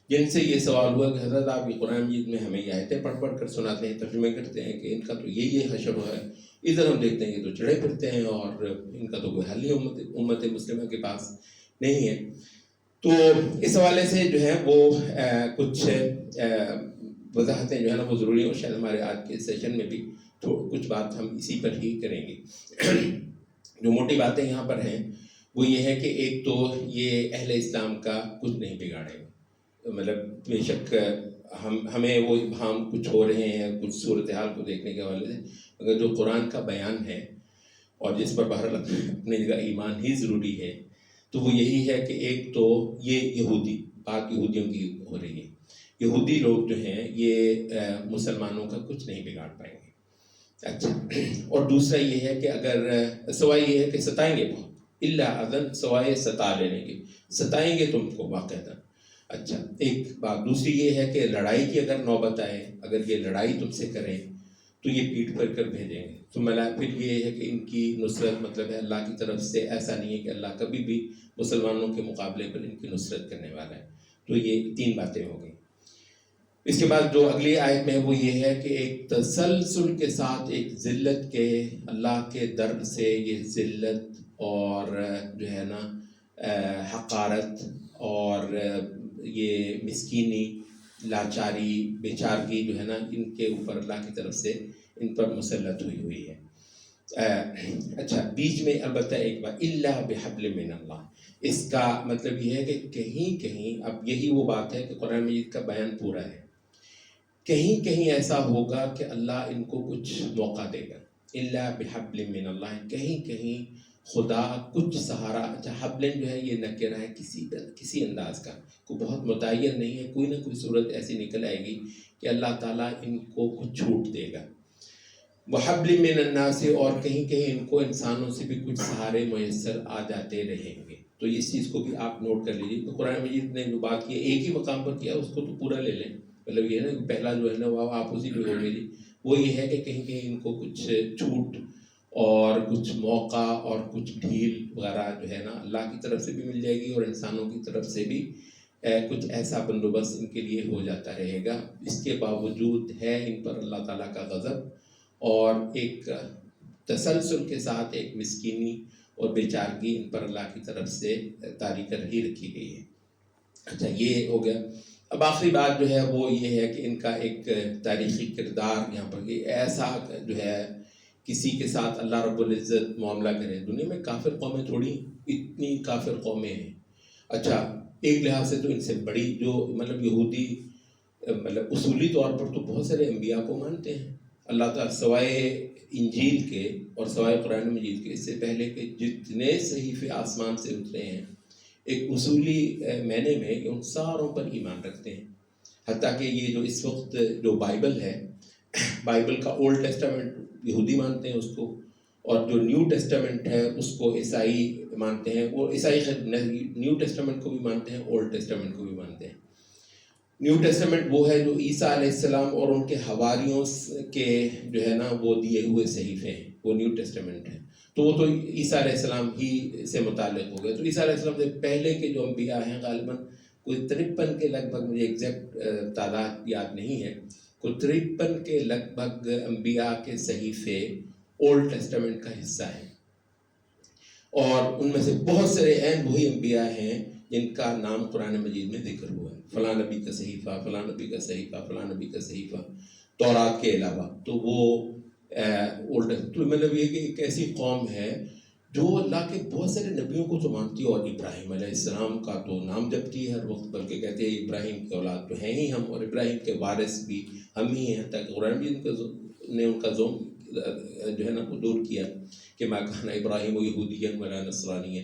جن سے یہ سوال ہوا کہ حضرت آپ یہ قرآن مجید میں ہمیں یہ آیتیں پڑھ کر سناتے ہیں، ترجمے کرتے ہیں کہ ان کا تو یہ حشر ہے، ادھر ہم دیکھتے ہیں کہ تو چڑھے پھرتے ہیں اور ان کا تو کوئی حل نہیں امت مسلمہ کے پاس نہیں ہے. تو اس حوالے سے جو ہے وہ کچھ وضاحتیں جو ہے نا وہ ضروری ہیں، اور شاید ہمارے آج کے سیشن میں بھی کچھ بات ہم اسی پر ہی کریں گے. جو موٹی باتیں یہاں پر ہیں وہ یہ ہے کہ ایک تو یہ اہل اسلام کا کچھ نہیں بگاڑے گا. مطلب بے شک ہمیں وہ ابہام کچھ ہو رہے ہیں کچھ صورتحال کو دیکھنے کے حوالے سے، اگر جو قرآن کا بیان ہے اور جس پر بہرحال اپنی جگہ ایمان ہی ضروری ہے، تو وہ یہی ہے کہ ایک تو یہ یہودی بات یہودیوں کی ہو رہی ہے. یہودی لوگ جو ہیں یہ مسلمانوں کا کچھ نہیں بگاڑ پائیں گے. اچھا، اور دوسرا یہ ہے کہ اگر سوائے یہ ہے کہ ستائیں گے بہت، الا اذن، سوائے ستا لینے کے، ستائیں گے تم کو باقاعدہ. اچھا، ایک بات دوسری یہ ہے کہ لڑائی کی اگر نوبت آئے، اگر یہ لڑائی تم سے کریں تو یہ پیٹ پر کر بھیجیں گے. تو پھر یہ ہے کہ ان کی نصرت مطلب ہے اللہ کی طرف سے، ایسا نہیں ہے کہ اللہ کبھی بھی مسلمانوں کے مقابلے پر ان کی نصرت کرنے والا ہے. تو یہ 3 باتیں ہو گئیں. اس کے بعد جو اگلی آیت میں وہ یہ ہے کہ ایک تسلسل کے ساتھ ایک ذلت کے، اللہ کے در سے یہ ذلت اور جو ہے نا حقارت اور یہ مسکینی، لاچاری، بیچارگی جو ہے نا، ان کے اوپر اللہ کی طرف سے ان پر مسلط ہوئی ہے. اچھا، بیچ میں البتہ ایک بات، الا بحبل من اللہ، اس کا مطلب یہ ہے کہ کہیں کہیں، اب یہی وہ بات ہے کہ قرآن مجید کا بیان پورا ہے، کہیں کہیں ایسا ہوگا کہ اللہ ان کو کچھ موقع دے گا. الا بحبل من اللہ، کہیں کہیں خدا کچھ سہارا. اچھا، حبلن جو ہے یہ نکرہ ہے کسی انداز کا، کوئی بہت متعین نہیں ہے، کوئی نہ کوئی صورت ایسی نکل آئے گی کہ اللہ تعالیٰ ان کو کچھ چھوٹ دے گا. وحبل من الناس، اور کہیں کہیں ان کو انسانوں سے بھی کچھ سہارے میسر آ جاتے رہیں گے. تو اس چیز کو بھی آپ نوٹ کر لیجیے. تو قرآن مجید نے جو بات کی ایک ہی مقام پر کیا، اس کو تو پورا لے لیں. مطلب یہ ہے نا، پہلا جو ہے نا وہ آپ اسی پہ ہو گئی، وہ یہ ہے کہ کہیں کہیں ان کو کچھ چھوٹ اور کچھ موقع اور کچھ ڈھیل وغیرہ جو ہے نا اللہ کی طرف سے بھی مل جائے گی، اور انسانوں کی طرف سے بھی کچھ ایسا بندوبست ان کے لیے ہو جاتا رہے گا. اس کے باوجود ہے ان پر اللہ تعالیٰ کا غضب، اور ایک تسلسل کے ساتھ ایک مسکینی اور بیچارگی ان پر اللہ کی طرف سے طاری کر ہی رکھی گئی ہے. اچھا، یہ ہو گیا. اب آخری بات جو ہے وہ یہ ہے کہ ان کا ایک تاریخی کردار یہاں پر، کہ ایسا جو ہے کسی کے ساتھ اللہ رب العزت معاملہ کرے. دنیا میں کافر قومیں تھوڑی، اتنی کافر قومیں ہیں. اچھا، ایک لحاظ سے تو ان سے بڑی جو مطلب یہودی مطلب اصولی طور پر تو بہت سارے انبیاء کو مانتے ہیں. اللہ تعالیٰ سوائے انجیل کے اور سوائے قرآن مجید کے، اس سے پہلے کے جتنے صحیفے آسمان سے اترے ہیں، ایک اصولی معنی میں ان ساروں پر ایمان رکھتے ہیں. حتیٰ کہ یہ جو اس وقت جو بائبل ہے، بائبل کا اولڈ ٹیسٹامنٹ یہودی مانتے ہیں اس کو، اور جو نیو ٹیسٹامنٹ ہے اس کو عیسائی مانتے ہیں. وہ عیسائی نیو ٹیسٹامنٹ کو بھی مانتے ہیں، اولڈ ٹیسٹامنٹ کو بھی مانتے ہیں. نیو ٹیسٹامنٹ وہ ہے جو عیسیٰ علیہ السلام اور ان کے حواریوں کے جو ہے نا وہ دیے ہوئے صحیفے ہیں، وہ نیو ٹیسٹامنٹ ہے. تو وہ تو عیسیٰ علیہ السلام ہی سے متعلق ہو گئے. تو عیسیٰ علیہ السلام سے پہلے کے جو انبیاء ہیں غالباً کوئی 53 کے لگ بھگ، مجھے ایگزیکٹ تعداد یاد نہیں ہے، کوئی 53 کے لگ بھگ انبیاء کے صحیفے اولڈ ٹیسٹامنٹ کا حصہ ہیں. اور ان میں سے بہت سارے عین وہی انبیاء ہیں جن کا نام قرآن مجید میں ذکر ہوا ہے. فلاں نبی کا صحیفہ، فلاں نبی کا صحیفہ، فلاں نبی کا صحیفہ، تورات کے علاوہ. تو وہ اولڈ، تو مطلب یہ کہ ایک ایسی قوم ہے جو اللہ کے بہت سارے نبیوں کو تو مانتی ہے، اور ابراہیم علیہ السلام کا تو نام جپتی ہے ہر وقت، بلکہ کہتے ہیں ابراہیم کی اولاد تو ہیں ہی ہم، اور ابراہیم کے وارث بھی ہم ہی ہیں. تاکہ قرآن بھی نے ان کا ظلم جو ہے نا وہ دور کیا کہ ما کان ابراہیم یہودیا ولا نصرانیا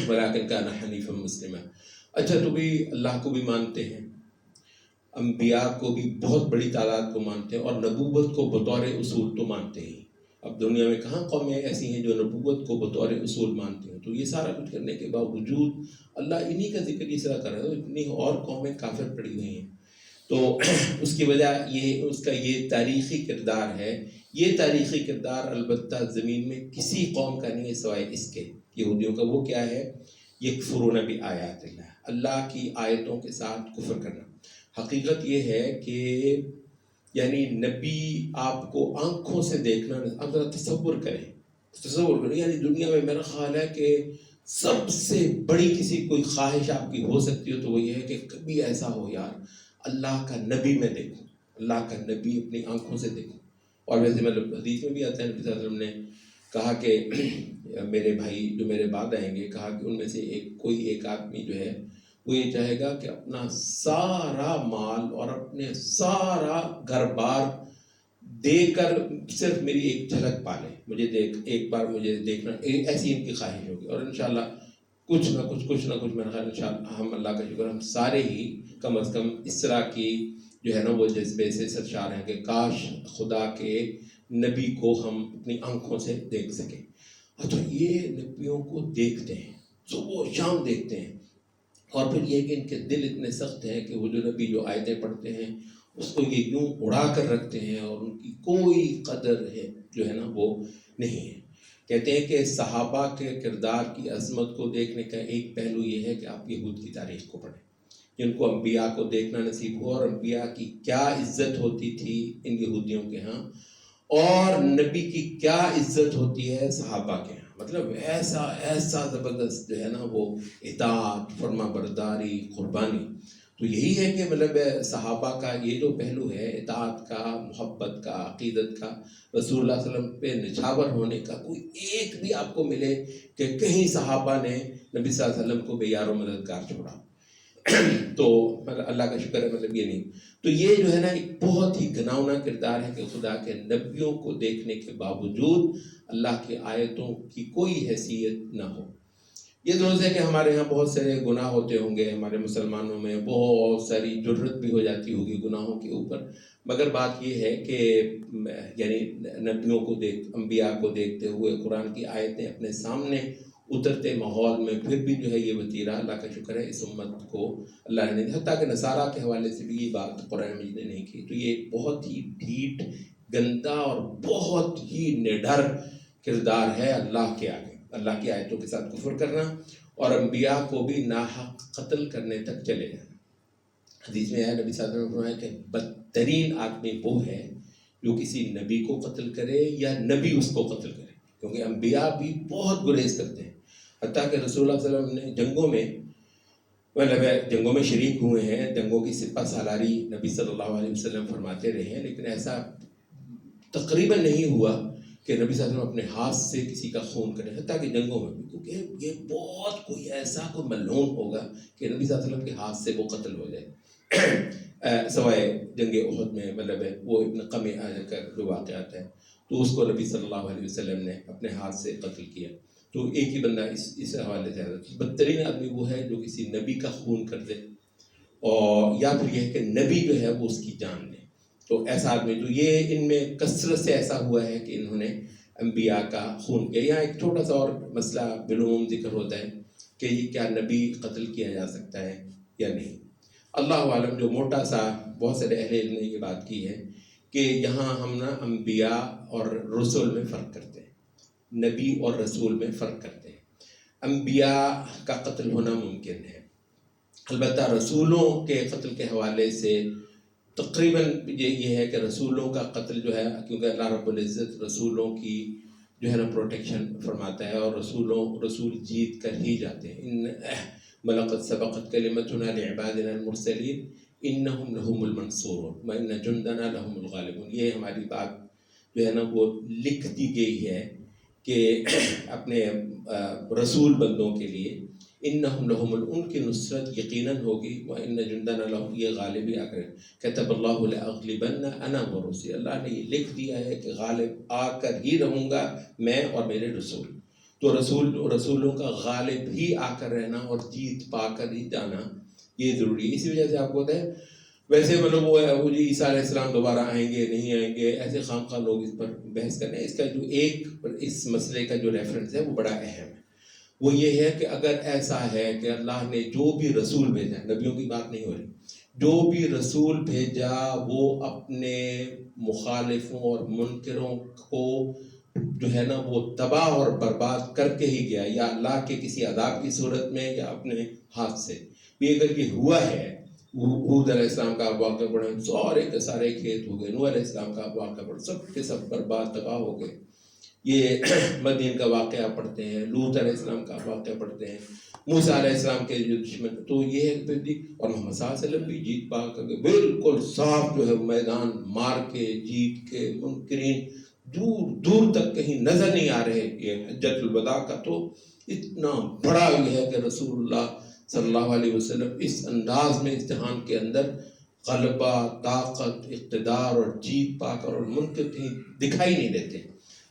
ولکن کان حنیفا مسلما. اچھا، تو بھی اللہ کو بھی مانتے ہیں، انبیاء کو بھی بہت بڑی تعداد کو مانتے ہیں، اور نبوت کو بطور اصول تو مانتے ہی. اب دنیا میں کہاں قومیں ایسی ہیں جو نبوت کو بطور اصول مانتے ہیں. تو یہ سارا کچھ کرنے کے باوجود اللہ انہی کا ذکر اس طرح کر رہا ہے، اتنی اور قومیں کافر پڑی ہوئی ہیں. تو اس کی وجہ یہ اس کا یہ تاریخی کردار ہے. یہ تاریخی کردار البتہ زمین میں کسی قوم کا نہیں ہے سوائے اس کے، یہودیوں کا. وہ کیا ہے؟ یکفرون بآیات اللہ، اللہ کی آیتوں کے ساتھ کفر کرنا. حقیقت یہ ہے کہ یعنی نبی آپ کو آنکھوں سے دیکھنا، آپ ذرا تصور کریں، یعنی دنیا میں میرا خیال ہے کہ سب سے بڑی کسی کوئی خواہش آپ کی ہو سکتی ہو تو وہ یہ ہے کہ کبھی ایسا ہو یار اللہ کا نبی میں دیکھوں، اللہ کا نبی اپنی آنکھوں سے دیکھوں. اور ویسے مطلب حدیث میں بھی آتا ہے، نبی صلی اللہ علیہ وسلم نے کہا کہ میرے بھائی جو میرے بعد آئیں گے، کہا کہ ان میں سے ایک آدمی جو ہے وہ یہ چاہے گا کہ اپنا سارا مال اور اپنے سارا گھر بار دے کر صرف میری ایک جھلک پالے، مجھے ایک بار مجھے دیکھنا، ایسی ان کی خواہش ہوگی. اور انشاءاللہ کچھ نہ کچھ میرا خیال انشاءاللہ ہم اللہ کا شکر ہم سارے ہی کم از کم اس طرح کی جو ہے نا وہ جذبے سے سرشار ہیں کہ کاش خدا کے نبی کو ہم اپنی آنکھوں سے دیکھ سکیں. اچھا یہ نبیوں کو دیکھتے ہیں، صبح و شام دیکھتے ہیں، اور پھر یہ کہ ان کے دل اتنے سخت ہیں کہ وہ جو نبی جو آیتیں پڑھتے ہیں اس کو یہ یوں اڑا کر رکھتے ہیں اور ان کی کوئی قدر ہے جو ہے نا وہ نہیں ہے. کہتے ہیں کہ صحابہ کے کردار کی عظمت کو دیکھنے کا ایک پہلو یہ ہے کہ آپ یہود کی تاریخ کو پڑھیں، جن کو انبیاء کو دیکھنا نصیب ہوا، اور انبیاء کی کیا عزت ہوتی تھی ان یہودیوں کے ہاں، اور نبی کی کیا عزت ہوتی ہے صحابہ کے ہاں. مطلب ایسا زبردست جو ہے نا وہ اطاعت، فرما برداری، قربانی. تو یہی ہے کہ مطلب صحابہ کا یہ جو پہلو ہے اطاعت کا، محبت کا، عقیدت کا، رسول اللہ صلی اللہ علیہ وسلم پہ نچھاور ہونے کا، کوئی ایک بھی آپ کو ملے کہ کہیں صحابہ نے نبی صلی اللہ علیہ وسلم کو بے یار و مددگار چھوڑا. تو اللہ کا شکر ہے مطلب یہ نہیں. تو یہ جو ہے نا ایک بہت ہی گھناؤنا کردار ہے کہ خدا کے نبیوں کو دیکھنے کے باوجود اللہ کی آیتوں کی کوئی حیثیت نہ ہو. یہ درست ہے کہ ہمارے ہاں بہت سارے گناہ ہوتے ہوں گے، ہمارے مسلمانوں میں بہت ساری جرت بھی ہو جاتی ہوگی گناہوں کے اوپر، مگر بات یہ ہے کہ یعنی نبیوں کو انبیاء کو دیکھتے ہوئے قرآن کی آیتیں اپنے سامنے اترتے ماحول میں پھر بھی جو ہے یہ وتیرہ اللہ کا شکر ہے اس امت کو اللہ نے، حتیٰ کہ نصارہ کے حوالے سے بھی یہ بات قرآن مجید نے نہیں کی. تو یہ بہت ہی ڈھیٹ، گندا اور بہت ہی نڈر کردار ہے اللہ کے آگے، اللہ کی آیتوں کے ساتھ کفر کرنا اور انبیاء کو بھی ناحق قتل کرنے تک چلے جانا. حدیث میں ہے نبی صلی اللہ علیہ وسلم نے فرمایا کہ بدترین آدمی وہ ہے جو کسی نبی کو قتل کرے یا نبی اس کو قتل کرے، کیونکہ انبیاء بھی بہت گریز کرتے ہیں. حتیٰ کہ رسول اللہ صلی اللہ علیہ وسلم نے جنگوں میں شریک ہوئے ہیں، جنگوں کی سپہ سالاری نبی صلی اللہ علیہ وسلم فرماتے رہے ہیں، لیکن ایسا تقریباً نہیں ہوا کہ نبی صلی اللہ علیہ وسلم اپنے ہاتھ سے کسی کا خون کرے، حتیٰ کہ جنگوں میں بھی، کیونکہ یہ بہت کوئی ایسا کوئی ملعون ہوگا کہ نبی صلی اللہ علیہ وسلم کے ہاتھ سے وہ قتل ہو جائے. سوائے جنگ احد میں مطلب ہے وہ ابن قمی کا جو واقعات ہے تو اس کو نبی صلی اللہ علیہ وسلم نے اپنے ہاتھ سے قتل کیا. تو ایک ہی بندہ اس حوالے سے بدترین آدمی وہ ہے جو کسی نبی کا خون کر دے، اور یا پھر یہ ہے کہ نبی جو ہے وہ اس کی جان لے. تو ایسا آدمی، تو یہ ان میں کثرت سے ایسا ہوا ہے کہ انہوں نے انبیاء کا خون کیا. یہاں ایک چھوٹا سا اور مسئلہ بالعموم ذکر ہوتا ہے کہ یہ کیا نبی قتل کیا جا سکتا ہے یا نہیں. اللہ عالم، جو موٹا سا بہت سارے اہل علم نے یہ بات کی ہے کہ یہاں ہم نا انبیاء اور رسول میں فرق کرتے ہیں، نبی اور رسول میں فرق کرتے ہیں. انبیاء کا قتل ہونا ممکن ہے، البتہ رسولوں کے قتل کے حوالے سے تقریباً یہ ہے کہ رسولوں کا قتل جو ہے، کیونکہ اللہ رب العزت رسولوں کی جو ہے نا پروٹیکشن فرماتا ہے، اور رسول جیت کر ہی جاتے ہیں. وَلَقَدْ سَبَقَتْ كَلِمَتُنَا لِعِبَادِنَا الْمُرْسَلِينَ إِنَّهُمْ لَهُمُ الْمَنْصُورُونَ وَإِنَّ جُنْدَنَا لَهُمُ الْغَالِبُونَ. یہ ہماری بات جو ہے نا وہ لکھ دی گئی ہے کہ اپنے رسول بندوں کے لیے انہم لہم ان کی نصرت یقیناً ہوگی، وَإِنَّ جُنْدَنَا لَهُمُ، یہ غالب ہی آ کر كَتَبَ اللَّهُ لَأَغْلِبَنَّ أَنَا وَرُسُلِي، اللہ نے یہ لکھ دیا ہے کہ غالب آ کر ہی رہوں گا میں اور میرے رسول. تو رسولوں کا غالب ہی آ کر رہنا اور جیت پا کر ہی جانا یہ ضروری ہے. اسی وجہ سے آپ کو بتائیں، ویسے مطلب وہ عیسیٰ علیہ السلام دوبارہ آئیں گے نہیں آئیں گے، ایسے خام خواہ لوگ اس پر بحث کرنے ہیں. اس کا جو ایک اس مسئلے کا جو ریفرنس ہے وہ بڑا اہم ہے، وہ یہ ہے کہ اگر ایسا ہے کہ اللہ نے جو بھی رسول بھیجا، نبیوں کی بات نہیں ہو رہی، جو بھی رسول بھیجا وہ اپنے مخالفوں اور منکروں کو جو ہے نا وہ تباہ اور برباد کر کے ہی گیا، یا اللہ کے کسی عذاب کی صورت میں یا اپنے ہاتھ سے بھی. اگر یہ ہوا ہے، ہود علیہ السلام کا آپ واقعہ پڑھیں، سارے کے سارے کھیت ہو گئے. نوح علیہ السلام کا آپ واقعہ پڑھیں، سب کے سب برباد تباہ ہو گئے. یہ مدین کا واقعہ پڑھتے ہیں، لوط علیہ السلام کا واقعہ پڑھتے ہیں، موسیٰ علیہ السلام کے جو دشمن، تو یہ ہے اور محمد صلی اللہ علیہ وسلم بھی جیت پا کر کے بالکل صاف جو ہے میدان مار کے جیت کے، منکرین دور دور تک کہیں نظر نہیں آ رہے. یہ حجت الوداع کا تو اتنا بڑا یہ ہے کہ رسول اللہ صلی اللہ علیہ وسلم اس انداز میں اس جہان کے اندر غلبہ، طاقت، اقتدار اور جیت پا کر، اور منکر کہیں دکھائی نہیں دیتے.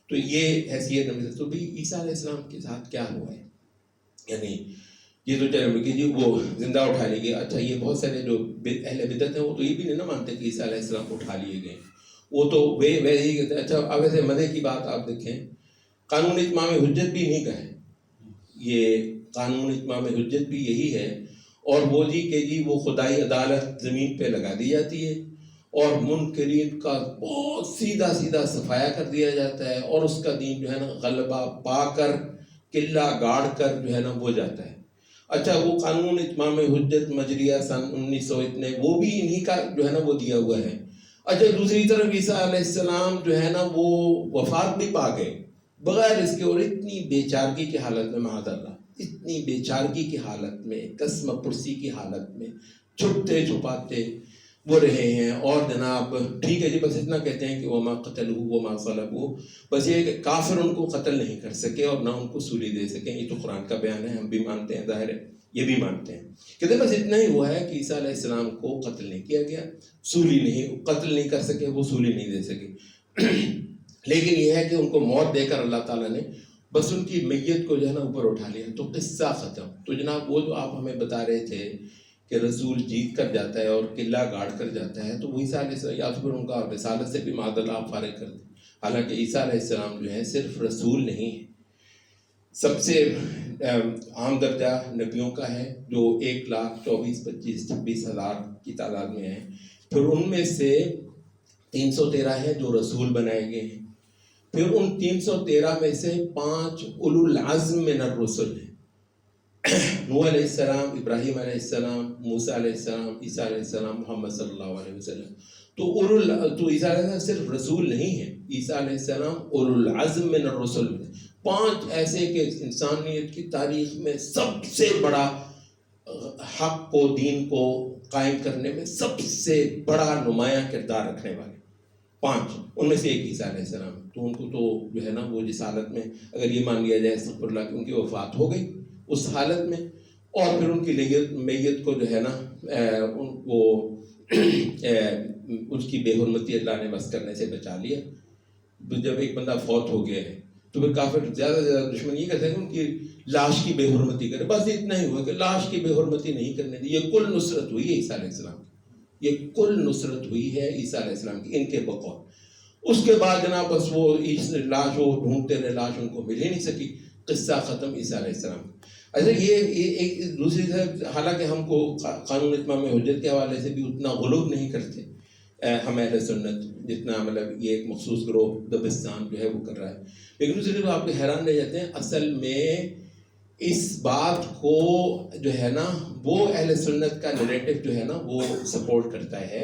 تو یہ حیثیت نبی. تو بھی عیسیٰ علیہ السلام کے ساتھ کیا ہوا ہے، یعنی یہ تو چلے کہ جی وہ زندہ اٹھا لیے گئے. اچھا، یہ بہت سارے جو اہل بدعت ہیں وہ تو یہ بھی نہیں نا مانتے کہ عیسیٰ علیہ السلام اٹھا لیے گئے. وہ تو ویسے ہی کہتے ہیں. اچھا اب ایسے مزے کی بات آپ دیکھیں، قانون اتمام حجت بھی نہیں کا ہے، یہ قانون اتمام حجت بھی یہی ہے. اور وہ جی وہ خدائی عدالت زمین پہ لگا دی جاتی ہے اور منکرین کا بہت سیدھا سیدھا صفایا کر دیا جاتا ہے، اور اس کا دین جو ہے نا غلبہ پا کر قلعہ گاڑ کر جو ہے نا وہ جاتا ہے. اچھا وہ قانون اتمام حجت مجریہ سن 1900 اتنے وہ بھی انہی کا جو ہے نا وہ دیا ہوا ہے. اچھا دوسری طرف عیسیٰ علیہ السلام جو ہے نا وہ وفات بھی پا گئے بغیر اس کے، اور اتنی بے چارگی کی حالت میں، معاذ اللہ اتنی بے چارگی کی حالت میں، قسم پرسی کی حالت میں چھپتے چھپاتے وہ رہے ہیں. اور جناب ٹھیک ہے جی، بس اتنا کہتے ہیں کہ وما قتلوہ وما صلبوہ، بس یہ کہ کافر ان کو قتل نہیں کر سکے اور نہ ان کو سولی دے سکیں. یہ تو قرآن کا بیان ہے، ہم بھی مانتے ہیں، ظاہر ہے یہ بھی مانتے ہیں. کہتے ہیں بس اتنا ہی ہوا ہے کہ عیسیٰ علیہ السلام کو قتل نہیں کیا گیا، سولی نہیں، قتل نہیں کر سکے، وہ سولی نہیں دے سکے. لیکن یہ ہے کہ ان کو موت دے کر اللہ تعالیٰ نے بس ان کی میت کو جو ہے نا اوپر اٹھا لیا، تو قصہ ختم. تو جناب وہ جو آپ ہمیں بتا رہے تھے کہ رسول جیت کر جاتا ہے اور قلعہ گاڑ کر جاتا ہے، تو وہ عیسیٰ علیہ السلام یا پھر ان کا رسالت سے بھی معاذ اللہ آپ فارغ کر دیں. حالانکہ عیسیٰ علیہ السلام جو ہے صرف رسول نہیں ہے، سب سے عام درجہ نبیوں کا ہے جو 1,24,25,26,000 کی تعداد میں ہیں. پھر ان میں سے 313 ہیں جو رسول بنائے گئے ہیں. پھر ان 313 میں سے 5 اولو العزم من الرسل ہیں، نوح علیہ السلام، ابراہیم علیہ السلام، موسیٰ علیہ السلام، عیسیٰ علیہ السلام، محمد صلی اللہ علیہ وسلم. تو عیسیٰ علیہ السلام صرف رسول نہیں ہے، عیسیٰ علیہ السلام اولو العزم من الرسل میں 5 ایسے کہ انسانیت کی تاریخ میں سب سے بڑا حق کو، دین کو قائم کرنے میں سب سے بڑا نمایاں کردار رکھنے والے 5، ان میں سے ایک عیسیٰ علیہ السلام. تو ان کو تو جو ہے نا وہ جس حالت میں اگر یہ مان لیا جائے استغفر اللہ کہ ان کی وفات ہو گئی اس حالت میں، اور پھر ان کی میت کو جو ہے نا وہ اس کی بے حرمتی اللہ نے بس کرنے سے بچا لیا. جب ایک بندہ فوت ہو گیا ہے تو پھر کافر زیادہ سے زیادہ دشمن یہ کہتے ہیں کہ ان کی لاش کی بے حرمتی کرے، بس اتنا ہی ہوا کہ لاش کی بے حرمتی نہیں کرنے دی. یہ کل نصرت ہوئی ہے عیسیٰ علیہ السلام کی، یہ کل نصرت ہوئی ہے عیسیٰ علیہ السلام کی ان کے بقول. اس کے بعد جناب بس وہ لاش وہ ڈھونڈتے رہے، لاش ان کو مل ہی نہیں سکی، قصہ ختم عیسیٰ علیہ السلام. اچھا یہ ایک دوسری طرف، حالانکہ ہم کو قانون اتمام حجت کے حوالے سے بھی اتنا غلو نہیں کرتے ہم اہل سنت جتنا مطلب یہ ایک مخصوص گروہ دبستان جو ہے وہ کر رہا ہے. لیکن دوسری طرف آپ کے حیران رہ جاتے ہیں، اصل میں اس بات کو جو ہے نا وہ اہل سنت کا نیریٹو جو ہے نا وہ سپورٹ کرتا ہے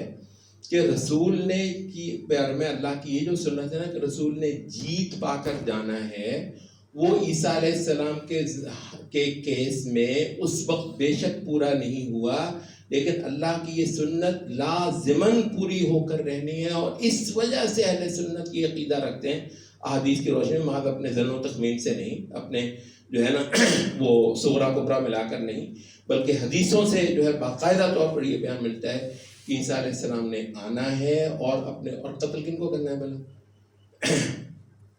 کہ رسول نے کی پیار میں اللہ کی یہ جو سنت ہے نا کہ رسول نے جیت پا کر جانا ہے، وہ عیسیٰ علیہ السلام کے کیس میں اس وقت بے شک پورا نہیں ہوا، لیکن اللہ کی یہ سنت لازماً پوری ہو کر رہنی ہے. اور اس وجہ سے اہل سنت یہ عقیدہ رکھتے ہیں احادیث کی روشنی میں، محض اپنے ظن و تخمین سے نہیں، اپنے جو ہے نا وہ صغرا کبرا ملا کر نہیں، بلکہ حدیثوں سے جو ہے باقاعدہ طور پر یہ بیان ملتا ہے کہ عیسیٰ علیہ السلام نے آنا ہے اور اپنے اور قتل کن کو کرنا ہے بھلا؟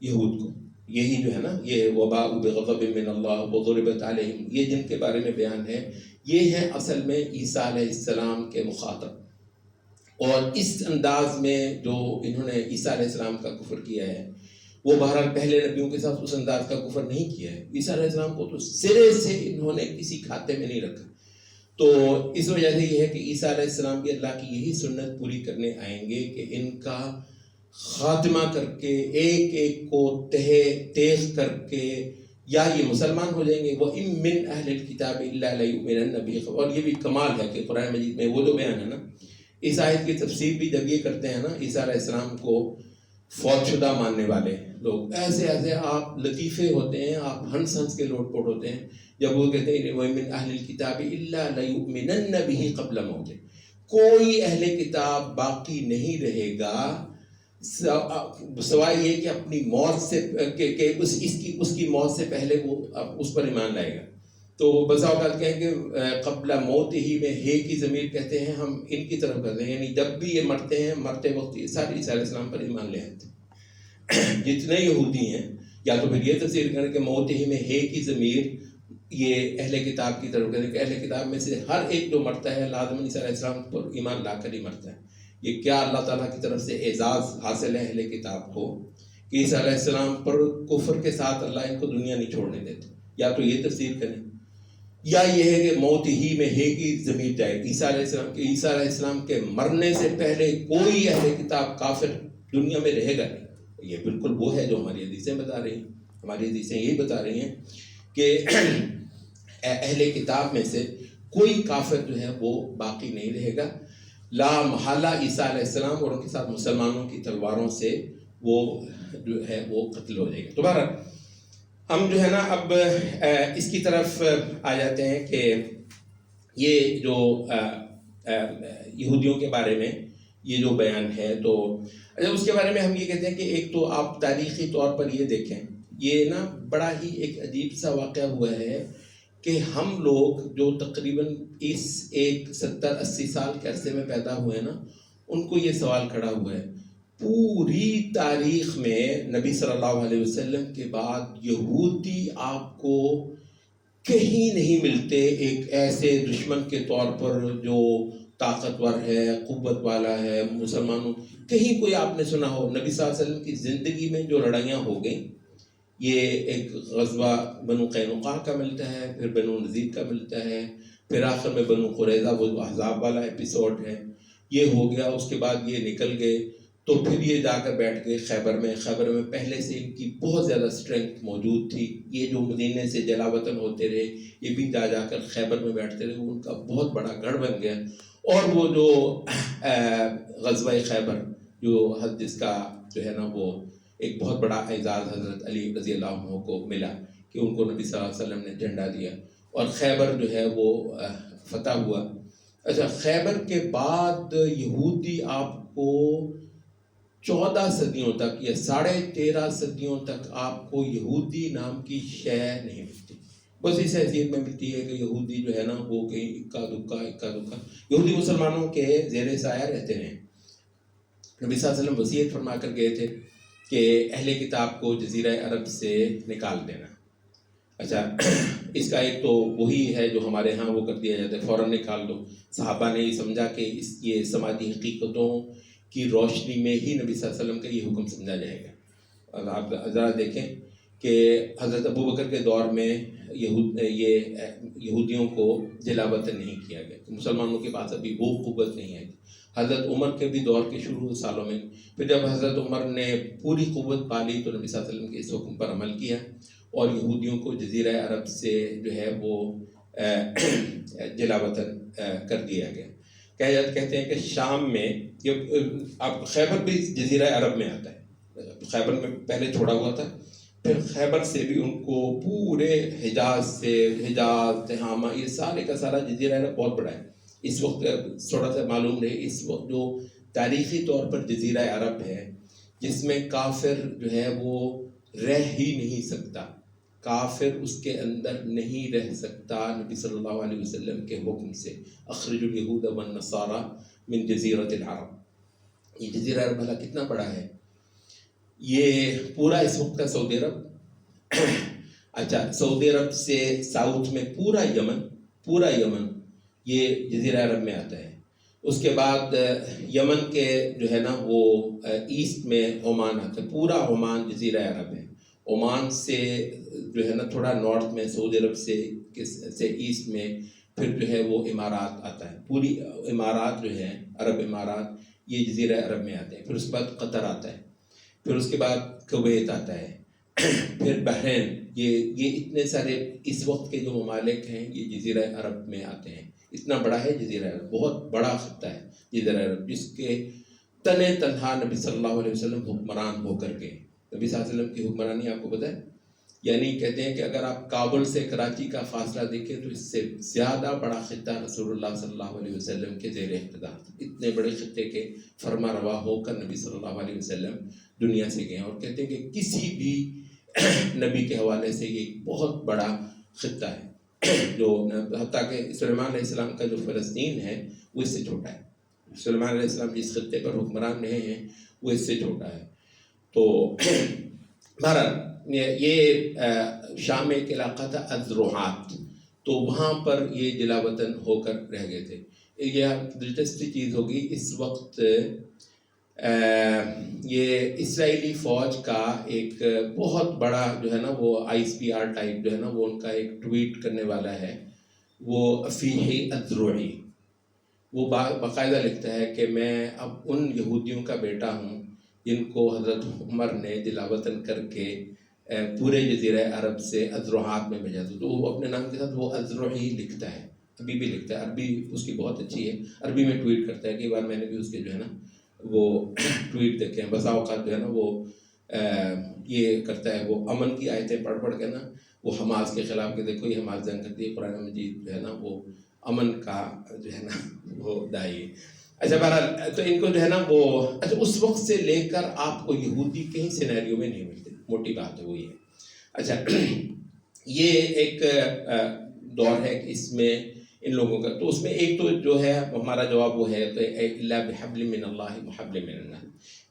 یہود کو. یہی جو ہے نا یہ وباء بغضب من اللہ وضربت علیہم، یہ جن کے بارے میں بیان ہے یہ ہے اصل میں عیسیٰ علیہ السلام کے مخاطب. اور اس انداز میں جو انہوں نے عیسیٰ علیہ السلام کا کفر کیا ہے وہ بہرحال پہلے نبیوں کے ساتھ اس انداز کا کفر نہیں کیا ہے. عیسیٰ علیہ السلام کو تو سرے سے انہوں نے کسی کھاتے میں نہیں رکھا. تو اس وجہ سے یہ ہے کہ عیسیٰ علیہ السلام بھی اللہ کی یہی سنت پوری کرنے آئیں گے کہ ان کا خاتمہ کر کے ایک ایک کو تیز کر کے یا یہ مسلمان ہو جائیں گے. وَإِن مِّنْ أَهْلِ الْكِتَابِ إِلَّا لَيُؤْمِنَنَّ بِهِ. اور یہ بھی کمال ہے کہ قرآن مجید میں وہ جو بیان ہے نا، اس آیت کی تفسیر بھی جب یہ کرتے ہیں نا عیسیٰ علیہ السلام کو فوت شدہ ماننے والے لوگ، ایسے آپ لطیفے ہوتے ہیں، آپ ہنس کے لوٹ پوٹ ہوتے ہیں جب وہ کہتے ہیں وَمِنْ أَهْلِ الْكِتَابِ إِلَّا لَيُؤْمِنَنَّ بِهِ قَبْلَ مَوْتِهِ. کوئی اہل کتاب باقی نہیں رہے گا سوائے یہ کہ اپنی موت سے کہ اس کی موت سے پہلے وہ اس پر ایمان لائے گا. تو بسا اوقات کہیں کہ قبل موت ہی میں ہے کی ضمیر کہتے ہیں، ہم ان کی طرف کرتے ہیں، یعنی جب بھی یہ مرتے ہیں مرتے وقت یہ سارے عیسیٰ علیہ السلام پر ایمان لے آتے ہیں جتنے یہودی ہیں. یا تو پھر یہ تفسیر کریں کہ موت ہی میں ہے کی ضمیر یہ اہل کتاب کی طرف کریں کہ اہل کتاب میں سے ہر ایک جو مرتا ہے لازماً عیسیٰ علیہ السلام پر ایمان لا کر ہی مرتا ہے. یہ کیا اللہ تعالیٰ کی طرف سے اعزاز حاصل ہے اہل کتاب کو کہ عیسیٰ علیہ السلام پر کفر کے ساتھ اللہ ان کو دنیا نہیں چھوڑنے دیتے. یا تو یہ تفسیر کریں، یا یہ ہے کہ موت ہی میں ہے کہ ضمیر جائے عیسیٰ علیہ السلام کے، عیسیٰ علیہ السلام کے مرنے سے پہلے کوئی اہل کتاب کافر دنیا میں رہے گا نہیں. یہ بالکل وہ ہے جو ہماری حدیثیں بتا رہی ہیں. ہماری حدیثیں یہی بتا رہی ہیں کہ اہل کتاب میں سے کوئی کافر جو ہے وہ باقی نہیں رہے گا. لا محالہ عیسیٰ علیہ السلام اور ان کے ساتھ مسلمانوں کی تلواروں سے وہ جو ہے وہ قتل ہو جائے گا. دوبارہ ہم جو ہے نا اب اس کی طرف آ جاتے ہیں کہ یہ جو یہودیوں کے بارے میں یہ جو بیان ہے، تو اس کے بارے میں ہم یہ کہتے ہیں کہ ایک تو آپ تاریخی طور پر یہ دیکھیں، یہ نا بڑا ہی ایک عجیب سا واقعہ ہوا ہے کہ ہم لوگ جو تقریباً اس ایک 70-80 سال کے عرصے میں پیدا ہوئے نا، ان کو یہ سوال کھڑا ہوا ہے پوری تاریخ میں نبی صلی اللہ علیہ وسلم کے بعد یہودی آپ کو کہیں نہیں ملتے ایک ایسے دشمن کے طور پر جو طاقتور ہے، قوت والا ہے. مسلمانوں کہیں کوئی آپ نے سنا ہو نبی صلی اللہ علیہ وسلم کی زندگی میں جو لڑائیاں ہو گئیں، یہ ایک غزوہ بنو قینقاع کا ملتا ہے، پھر بنو نذیر کا ملتا ہے، پھر آخر میں بنو قریظہ وہ احزاب والا ایپیسوڈ ہے، یہ ہو گیا. اس کے بعد یہ نکل گئے تو پھر یہ جا کر بیٹھ گئے خیبر میں. خیبر میں پہلے سے ان کی بہت زیادہ اسٹرینتھ موجود تھی. یہ جو مدینے سے جلا وطن ہوتے رہے، یہ بھی جا کر خیبر میں بیٹھتے رہے، وہ ان کا بہت بڑا گڑھ بن گیا. اور وہ جو غزوہ خیبر جو جس کا جو ہے نا وہ ایک بہت بڑا اعزاز حضرت علی رضی اللہ عنہ کو ملا کہ ان کو نبی صلی اللہ علیہ وسلم نے جھنڈا دیا اور خیبر جو ہے وہ فتح ہوا. اچھا، خیبر کے بعد یہودی آپ کو 14 صدیوں تک یا 13.5 صدیوں تک آپ کو یہودی نام کی شے نہیں ملتی. بس اس حیثیت میں ملتی ہے کہ یہودی جو ہے نا وہ کہیں اکا دکا یہودی مسلمانوں کے زیر سایہ رہتے ہیں. نبی صلی اللہ علیہ وسلم وصیت فرما کر گئے تھے کہ اہل کتاب کو جزیرہ عرب سے نکال دینا. اچھا، اس کا ایک تو وہی ہے جو ہمارے ہاں وہ کر دیا جاتا ہے، فوراً نکال دو. صحابہ نے یہ سمجھا کہ یہ سماجی حقیقتوں کی روشنی میں ہی نبی صلی اللہ علیہ وسلم کا یہ حکم سمجھا جائے گا. اور آپ ذرا دیکھیں کہ حضرت ابو بکر کے دور میں یہودیوں کو جلا وطن نہیں کیا گیا، مسلمانوں کے پاس ابھی وہ قوت نہیں ہے. حضرت عمر کے بھی دور کے شروع سالوں میں پھر جب حضرت عمر نے پوری قوت پالی تو نبی صلی اللہ علیہ وسلم کے اس حکم پر عمل کیا اور یہودیوں کو جزیرہ عرب سے جو ہے وہ جلا وطن کر دیا گیا. کہتے ہیں کہ شام میں اب خیبر بھی جزیرہ عرب میں آتا ہے، خیبر میں پہلے چھوڑا ہوا تھا، پھر خیبر سے بھی ان کو پورے حجاز تہامہ یہ سارے کا سارا جزیرہ عرب بہت بڑا ہے. اس وقت تھوڑا سا معلوم رہے، اس وقت جو تاریخی طور پر جزیرہ عرب ہے جس میں کافر جو ہے وہ رہ ہی نہیں سکتا، کافر اس کے اندر نہیں رہ سکتا نبی صلی اللہ علیہ وسلم کے حکم سے. اخرج الیہود والنصارى من جزیرۃ العرب. یہ جزیرہ عرب بھلا کتنا بڑا ہے؟ یہ پورا اس وقت کا سعودی عرب. اچھا، سعودی عرب سے ساؤتھ میں پورا یمن یہ جزیرہ عرب میں آتا ہے. اس کے بعد یمن کے جو ہے نا وہ ایسٹ میں عمان آتا ہے، پورا عمان جزیرہ عرب ہے. عمان سے جو ہے نا تھوڑا نارتھ میں سعودی عرب سے ایسٹ میں پھر جو ہے وہ امارات آتا ہے. پوری امارات جو ہے عرب امارات یہ جزیرہ عرب میں آتے ہیں. پھر اس کے بعد قطر آتا ہے، پھر اس کے بعد کویت آتا ہے، پھر بحرین. یہ اتنے سارے اس وقت کے جو ممالک ہیں یہ جزیرہ عرب میں آتے ہیں. اتنا بڑا ہے جزیرہ عرب، بہت بڑا خطہ ہے جزیرہ عرب، جس کے تنہا نبی صلی اللہ علیہ وسلم حکمران ہو کر گئے. نبی صلی اللہ علیہ وسلم کی حکمرانی آپ کو پتہ ہے، یعنی کہتے ہیں کہ اگر آپ کابل سے کراچی کا فاصلہ دیکھیں تو اس سے زیادہ بڑا خطہ رسول اللہ صلی اللہ علیہ وسلم کے زیر اقتدار. اتنے بڑے خطے کے فرما روا ہو کر نبی صلی اللہ علیہ وسلم دنیا سے گئے. اور کہتے ہیں کہ کسی بھی نبی کے حوالے سے یہ ایک بہت بڑا خطہ ہے، جو حتیٰ کہ سلیمان علیہ السلام کا جو فلسطین ہے وہ اس سے چھوٹا ہے. سلیمان علیہ السلام جس خطے پر حکمران رہے ہیں وہ اس سے چھوٹا ہے. تو بہرحال یہ شام میں ایک علاقہ تھا ازروحات، تو وہاں پر یہ جلا وطن ہو کر رہ گئے تھے. یہ دلچسپی چیز ہوگی، اس وقت یہ اسرائیلی فوج کا ایک بہت بڑا جو ہے نا وہ ISPR ٹائپ جو ہے نا وہ ان کا ایک ٹویٹ کرنے والا ہے، وہ افیحی الذروعی، وہ باقاعدہ لکھتا ہے کہ میں اب ان یہودیوں کا بیٹا ہوں جن کو حضرت عمر نے دلا وطن کر کے پورے جزیرہ عرب سے اذرعات میں بھیجا تھا، تو وہ اپنے نام کے ساتھ وہ الذروعی لکھتا ہے، ابھی بھی لکھتا ہے، عربی اس کی بہت اچھی ہے، عربی میں ٹویٹ کرتا ہے، کئی بار میں نے بھی اس کے جو ہے نا وہ ٹویٹ دیکھے ہیں، بسا اوقات جو ہے نا وہ یہ کرتا ہے، وہ امن کی آیتیں پڑھ پڑھ کے نا وہ حماس کے خلاف، کہ دیکھو یہ حماس جنگ کرتی ہے، قرآن مجید جو ہے نا وہ امن کا جو ہے نا وہ دائی۔ اچھا بہرحال تو ان کو جو ہے نا وہ اچھا اس وقت سے لے کر آپ کو یہودی کہیں سینیریو میں نہیں ملتے، موٹی بات ہے وہ یہ۔ اچھا یہ ایک دور ہے کہ اس میں ان لوگوں کا، تو اس میں ایک تو جو ہے ہمارا جواب وہ ہے کہ الا بحبل من اللہ وحبل من الناس،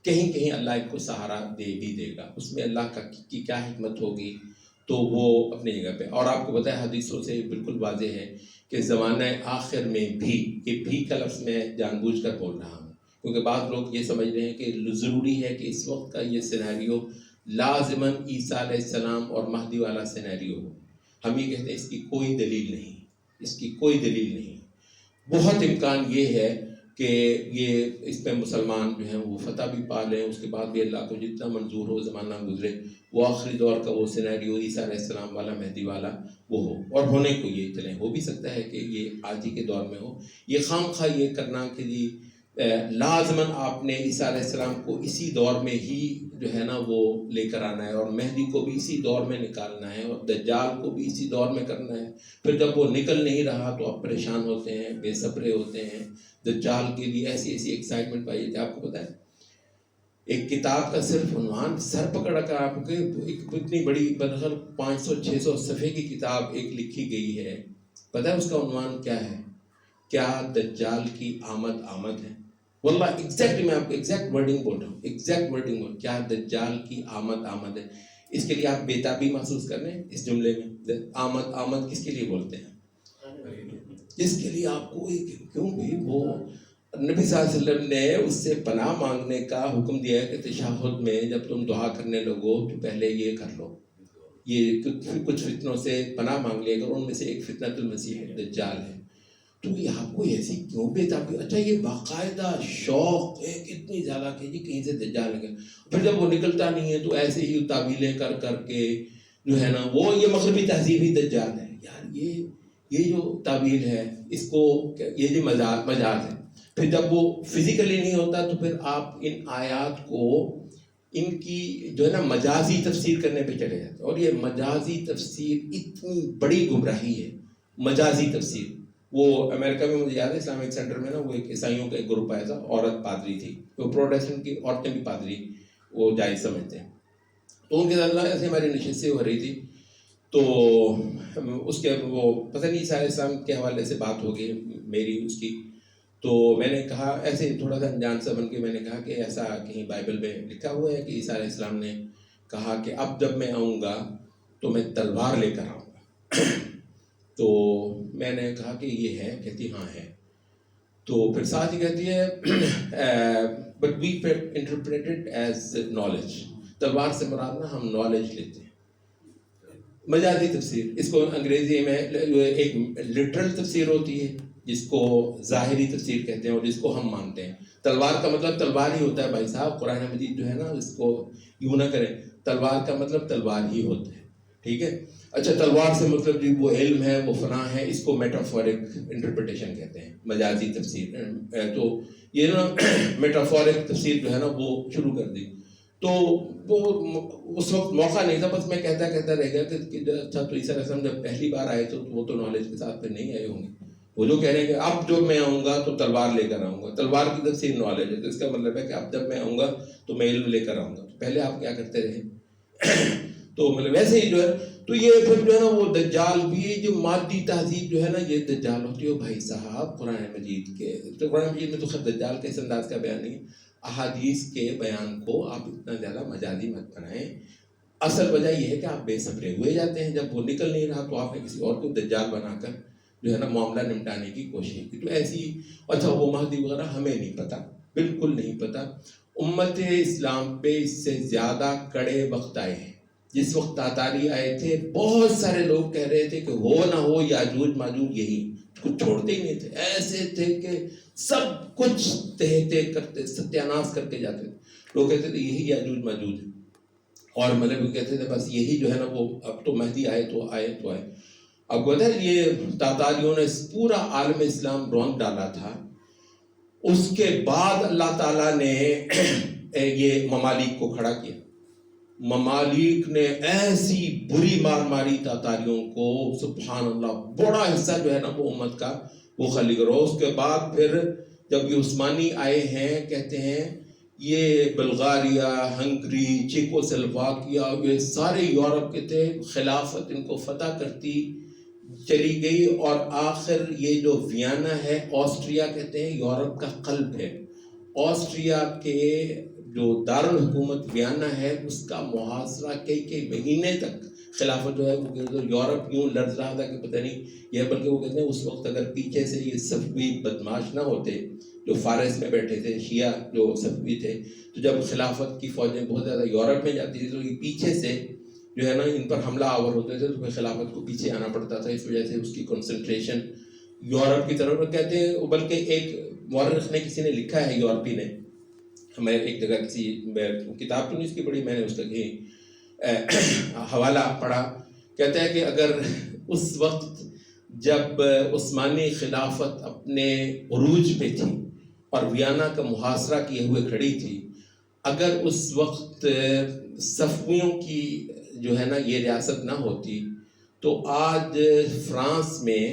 کہیں کہیں اللہ ان کو سہارا دے بھی دے گا، اس میں اللہ کی کیا حکمت ہوگی تو وہ اپنی جگہ پہ۔ اور آپ کو پتہ ہے حدیثوں سے بالکل واضح ہے کہ زمانہ آخر میں بھی، یہ بھی کا لفظ میں جان بوجھ کر بول رہا ہوں کیونکہ بعض لوگ یہ سمجھ رہے ہیں کہ ضروری ہے کہ اس وقت کا یہ سینیریو لازماً عیسیٰ علیہ السلام اور مہدی والا سینیریو ہو۔ ہم یہ کہتے ہیں اس کی کوئی دلیل نہیں، اس کی کوئی دلیل نہیں، بہت امکان یہ ہے کہ یہ اس پہ مسلمان جو ہیں وہ فتح بھی پا لیں، اس کے بعد بھی اللہ کو جتنا منظور ہو زمانہ گزرے وہ آخری دور کا وہ سینیریو عیسیٰ علیہ السلام والا مہدی والا وہ ہو، اور ہونے کو یہ چلیں، ہو بھی سکتا ہے کہ یہ آج ہی کے دور میں ہو۔ یہ خام خواہ یہ کرنا کہ جی لازماً آپ نے عیسیٰ علیہ السلام کو اسی دور میں ہی جو ہے نا وہ لے کر آنا ہے، اور مہدی کو بھی اسی دور میں نکالنا ہے، اور دجال کو بھی اسی دور میں کرنا ہے، پھر جب وہ نکل نہیں رہا تو آپ پریشان ہوتے ہیں، بے صبرے ہوتے ہیں، دجال کے لیے ایسی ایسی ایکسائٹمنٹ پائی جاتی ہے۔ آپ کو پتہ ہے ایک کتاب کا صرف عنوان سر پکڑ کر آپ کے ایک اتنی بڑی بلغل 500-600 صفحے کی کتاب ایک لکھی گئی ہے، پتہ ہے اس کا عنوان کیا ہے؟ کیا دجال کی آمد ہے؟ واللہ ایگزیکٹ میں آپ کو ایگزیکٹ ورڈنگ بول رہا ہوں، ایگزیکٹ ورڈنگ، کیا دجال کی آمد ہے؟ اس کے لیے آپ بےتابی محسوس کر رہے ہیں اس جملے میں، آمد کس کے لیے بولتے ہیں؟ اس کے لیے آپ کو کیوں بھی وہ نبی صلی اللہ علیہ وسلم نے اس سے پناہ مانگنے کا حکم دیا ہے کہ تشہد میں جب تم دعا کرنے لگو تو پہلے یہ کر لو، یہ کچھ فتنوں سے پناہ مانگ لیا کرو، ان میں سے ایک فتنۃ المسیح دجال ہے۔ تو یہ آپ کو ایسی کیوں بےتابی؟ اچھا یہ باقاعدہ شوق ہے اتنی زیادہ کہ جی کہیں سے دجال نکل، پھر جب وہ نکلتا نہیں ہے تو ایسے ہی تعویلیں کر کر کے جو ہے نا وہ یہ مغربی تہذیب ہی دجال ہے۔ یار یہ جو تعویل ہے اس کو یہ جو مجاز ہے، پھر جب وہ فزیکلی نہیں ہوتا تو پھر آپ ان آیات کو ان کی جو ہے نا مجازی تفسیر کرنے پہ چلے جاتے ہیں، اور یہ مجازی تفسیر اتنی بڑی گمراہی ہے۔ مجازی تفسیر، وہ امریکہ میں مجھے یاد ہے اسلامک سینٹر میں نا وہ ایک عیسائیوں کا ایک گروپ آیا تھا، عورت پادری تھی، وہ پروٹیسٹنٹ کی عورتیں بھی پادری وہ جائز سمجھتے ہیں، تو ان کے ساتھ ایسے ہماری نشستیں ہو رہی تھی، تو اس کے وہ پتہ نہیں عیسیٰ علیہ السلام کے حوالے سے بات ہو گئی میری اس کی، تو میں نے کہا ایسے تھوڑا سا انجان سا بن کے میں نے کہا کہ ایسا کہیں بائبل میں لکھا ہوا ہے کہ عیسیٰ علیہ السلام نے کہا کہ اب جب میں آؤں گا تو میں تلوار لے کر آؤں گا؟ تو میں نے کہا کہ یہ ہے، کہتی ہاں ہے، تو پھر ساتھ ہی کہتی ہے but we interpreted as knowledge, تلوار سے مراد نا ہم نالج لیتے ہیں۔ مجازی تفسیر، اس کو انگریزی میں ایک لٹرل تفسیر ہوتی ہے جس کو ظاہری تفسیر کہتے ہیں اور جس کو ہم مانتے ہیں۔ تلوار کا مطلب تلوار ہی ہوتا ہے بھائی صاحب، قرآن مجید جو ہے نا اس کو یوں نہ کریں، تلوار کا مطلب تلوار ہی ہوتا ہے، ٹھیک ہے؟ اچھا تلوار سے مطلب جو وہ علم ہے وہ فنا ہے، اس کو میٹافورک انٹرپریٹیشن کہتے ہیں، مجازی تفسیر۔ تو یہ نا میٹافورک تفسیر جو ہے نا وہ شروع کر دی، تو وہ اس وقت موقع نہیں تھا، بس میں کہتا رہ گیا کہ اچھا تو عیسیٰ علیہ السلام جب پہلی بار آئے تو وہ تو نالج کے ساتھ پھر نہیں آئے ہوں گے، وہ جو کہہ رہے ہیں کہ اب جب میں آؤں گا تو تلوار لے کر آؤں گا، تلوار کی تفسیر نالج ہے، تو اس کا مطلب ہے کہ اب جب میں آؤں گا تو میں علم لے کر آؤں گا، تو پہلے آپ کیا کرتے رہے؟ تو مطلب ویسے ہی جو ہے، تو یہ پھر جو ہے نا وہ دجال بھی جو مادی تہذیب جو ہے نا یہ دجال ہوتی ہے بھائی صاحب۔ قرآن مجید کے تو قرآن مجید میں تو خود دجال کے اس انداز کا بیان نہیں ہے، احادیث کے بیان کو آپ اتنا زیادہ مجازی مت بنائیں۔ اصل وجہ یہ ہے کہ آپ بے صبرے ہوئے جاتے ہیں، جب وہ نکل نہیں رہا تو آپ نے کسی اور کو دجال بنا کر جو ہے نا معاملہ نمٹانے کی کوشش کی. تو ایسی اچھا وہ مہدی وغیرہ ہمیں نہیں پتہ، بالکل نہیں پتہ. امت اسلام پہ اس سے زیادہ کڑے وقت آئے ہیں. جس وقت تاتاری آئے تھے بہت سارے لوگ کہہ رہے تھے کہ ہو نہ ہو یاجوج ماجوج یہی، کچھ چھوڑتے ہی نہیں تھے. ایسے تھے کہ سب کچھ تہتے کرتے ستیاناش کر کے جاتے تھے. لوگ کہتے تھے یہی یاجوج ماجوج ہے، اور مطلب وہ کہتے تھے بس یہی جو ہے نا وہ اب تو مہدی آئے تو آئے تو آئے. اب بتا یہ تاتاریوں نے اس پورا عالم اسلام رونق ڈالا تھا. اس کے بعد اللہ تعالیٰ نے یہ ممالک کو کھڑا کیا. ممالک نے ایسی بری مار ماری تاتاریوں کو، سبحان اللہ، بڑا حصہ جو ہے نا وہ امت کا وہ خالی کرو. اس کے بعد پھر جب یہ عثمانی آئے ہیں، کہتے ہیں یہ بلغاریہ، ہنگری، چیکو سلواکیا، یہ سارے یورپ کے تھے. خلافت ان کو فتح کرتی چلی گئی، اور آخر یہ جو ویانا ہے، آسٹریا کہتے ہیں یورپ کا قلب ہے. آسٹریا کے جو دارالحکومت ویانا ہے اس کا محاصرہ کئی مہینے تک خلافت جو ہے وہ یورپ یوں لرز رہا تھا کہ پتہ نہیں یہ، بلکہ وہ کہتے ہیں اس وقت اگر پیچھے سے یہ صفوی بدماش نہ ہوتے جو فارس میں بیٹھے تھے، شیعہ جو صفوی تھے، تو جب خلافت کی فوجیں بہت زیادہ یورپ میں جاتی تھی تو یہ پیچھے سے جو ہے نا ان پر حملہ آور ہوتے تھے، تو پھر خلافت کو پیچھے آنا پڑتا تھا. اس وجہ سے اس کی کنسنٹریشن یورپ کی طرف کہتے ہیں. بلکہ ایک مورخ نے، کسی نے لکھا ہے یورپی نے، میں ایک جگہ کسی کتاب تو نہیں اس کی پڑھی، میں نے اس کا حوالہ پڑھا. کہتا ہے کہ اگر اس وقت جب عثمانی خلافت اپنے عروج پہ تھی اور ویانا کا محاصرہ کیے ہوئے کھڑی تھی، اگر اس وقت صفویوں کی جو ہے نا یہ ریاست نہ ہوتی تو آج فرانس میں،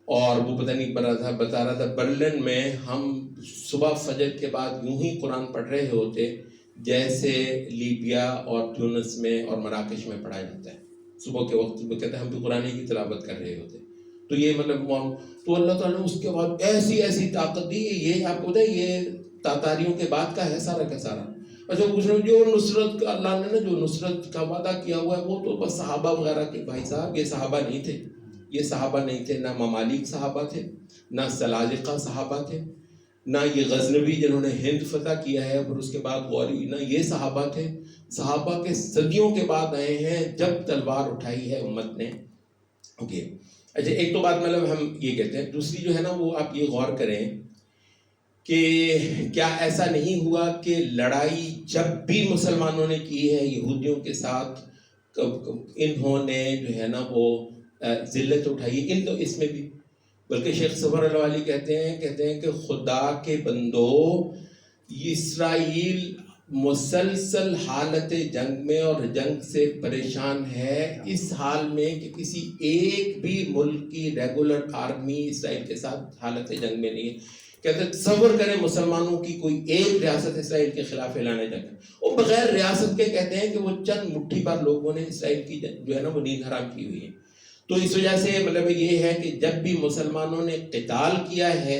اور وہ پتہ نہیں بتا رہا تھا برلن میں، ہم صبح فجر کے بعد یوں ہی قرآن پڑھ رہے ہوتے جیسے لیبیا اور تیونس میں اور مراکش میں پڑھا جاتا ہے صبح کے وقت. وہ کہتے ہیں ہم بھی قرآن کی تلاوت کر رہے ہوتے. تو یہ مطلب تو اللہ تعالیٰ نے اس کے بعد ایسی طاقت دی. یہ آپ کو پتہ ہے یہ تاتاریوں کے بعد کا ہے سارا کا سارا. اچھا جو نصرت اللہ نے نا جو نصرت کا وعدہ کیا ہوا ہے وہ تو بس صحابہ وغیرہ کے. بھائی صاحب یہ صحابہ نہیں تھے، یہ صحابہ نہیں تھے. نہ ممالک صحابہ تھے، نہ سلاجقہ صحابہ تھے، نہ یہ غزنوی جنہوں نے ہند فتح کیا ہے پھر اس کے بعد غوری، نہ یہ صحابہ تھے. صحابہ کے صدیوں کے بعد آئے ہیں جب تلوار اٹھائی ہے امت نے. اوکے اچھا ایک تو بات مطلب ہم یہ کہتے ہیں. دوسری جو ہے نا وہ آپ یہ غور کریں کہ کیا ایسا نہیں ہوا کہ لڑائی جب بھی مسلمانوں نے کی ہے یہودیوں کے ساتھ، انہوں نے جو ہے نا وہ ذلت اٹھائی ہے. تو اس میں بھی بلکہ شیخ صفر الوالی کہتے ہیں کہ خدا کے بندو، اسرائیل مسلسل حالت جنگ میں اور جنگ سے پریشان ہے، اس حال میں کہ کسی ایک بھی ملک کی ریگولر آرمی اسرائیل کے ساتھ حالت جنگ میں نہیں ہے. کہتے تصور کریں مسلمانوں کی کوئی ایک ریاست اسرائیل کے خلاف اعلان جنگ ہے، اور بغیر ریاست کے کہتے ہیں کہ وہ چند مٹھی بھر لوگوں نے اسرائیل کی جو ہے نا وہ نیند حرام کی ہوئی ہے. تو اس وجہ سے مطلب یہ ہے کہ جب بھی مسلمانوں نے قتال کیا ہے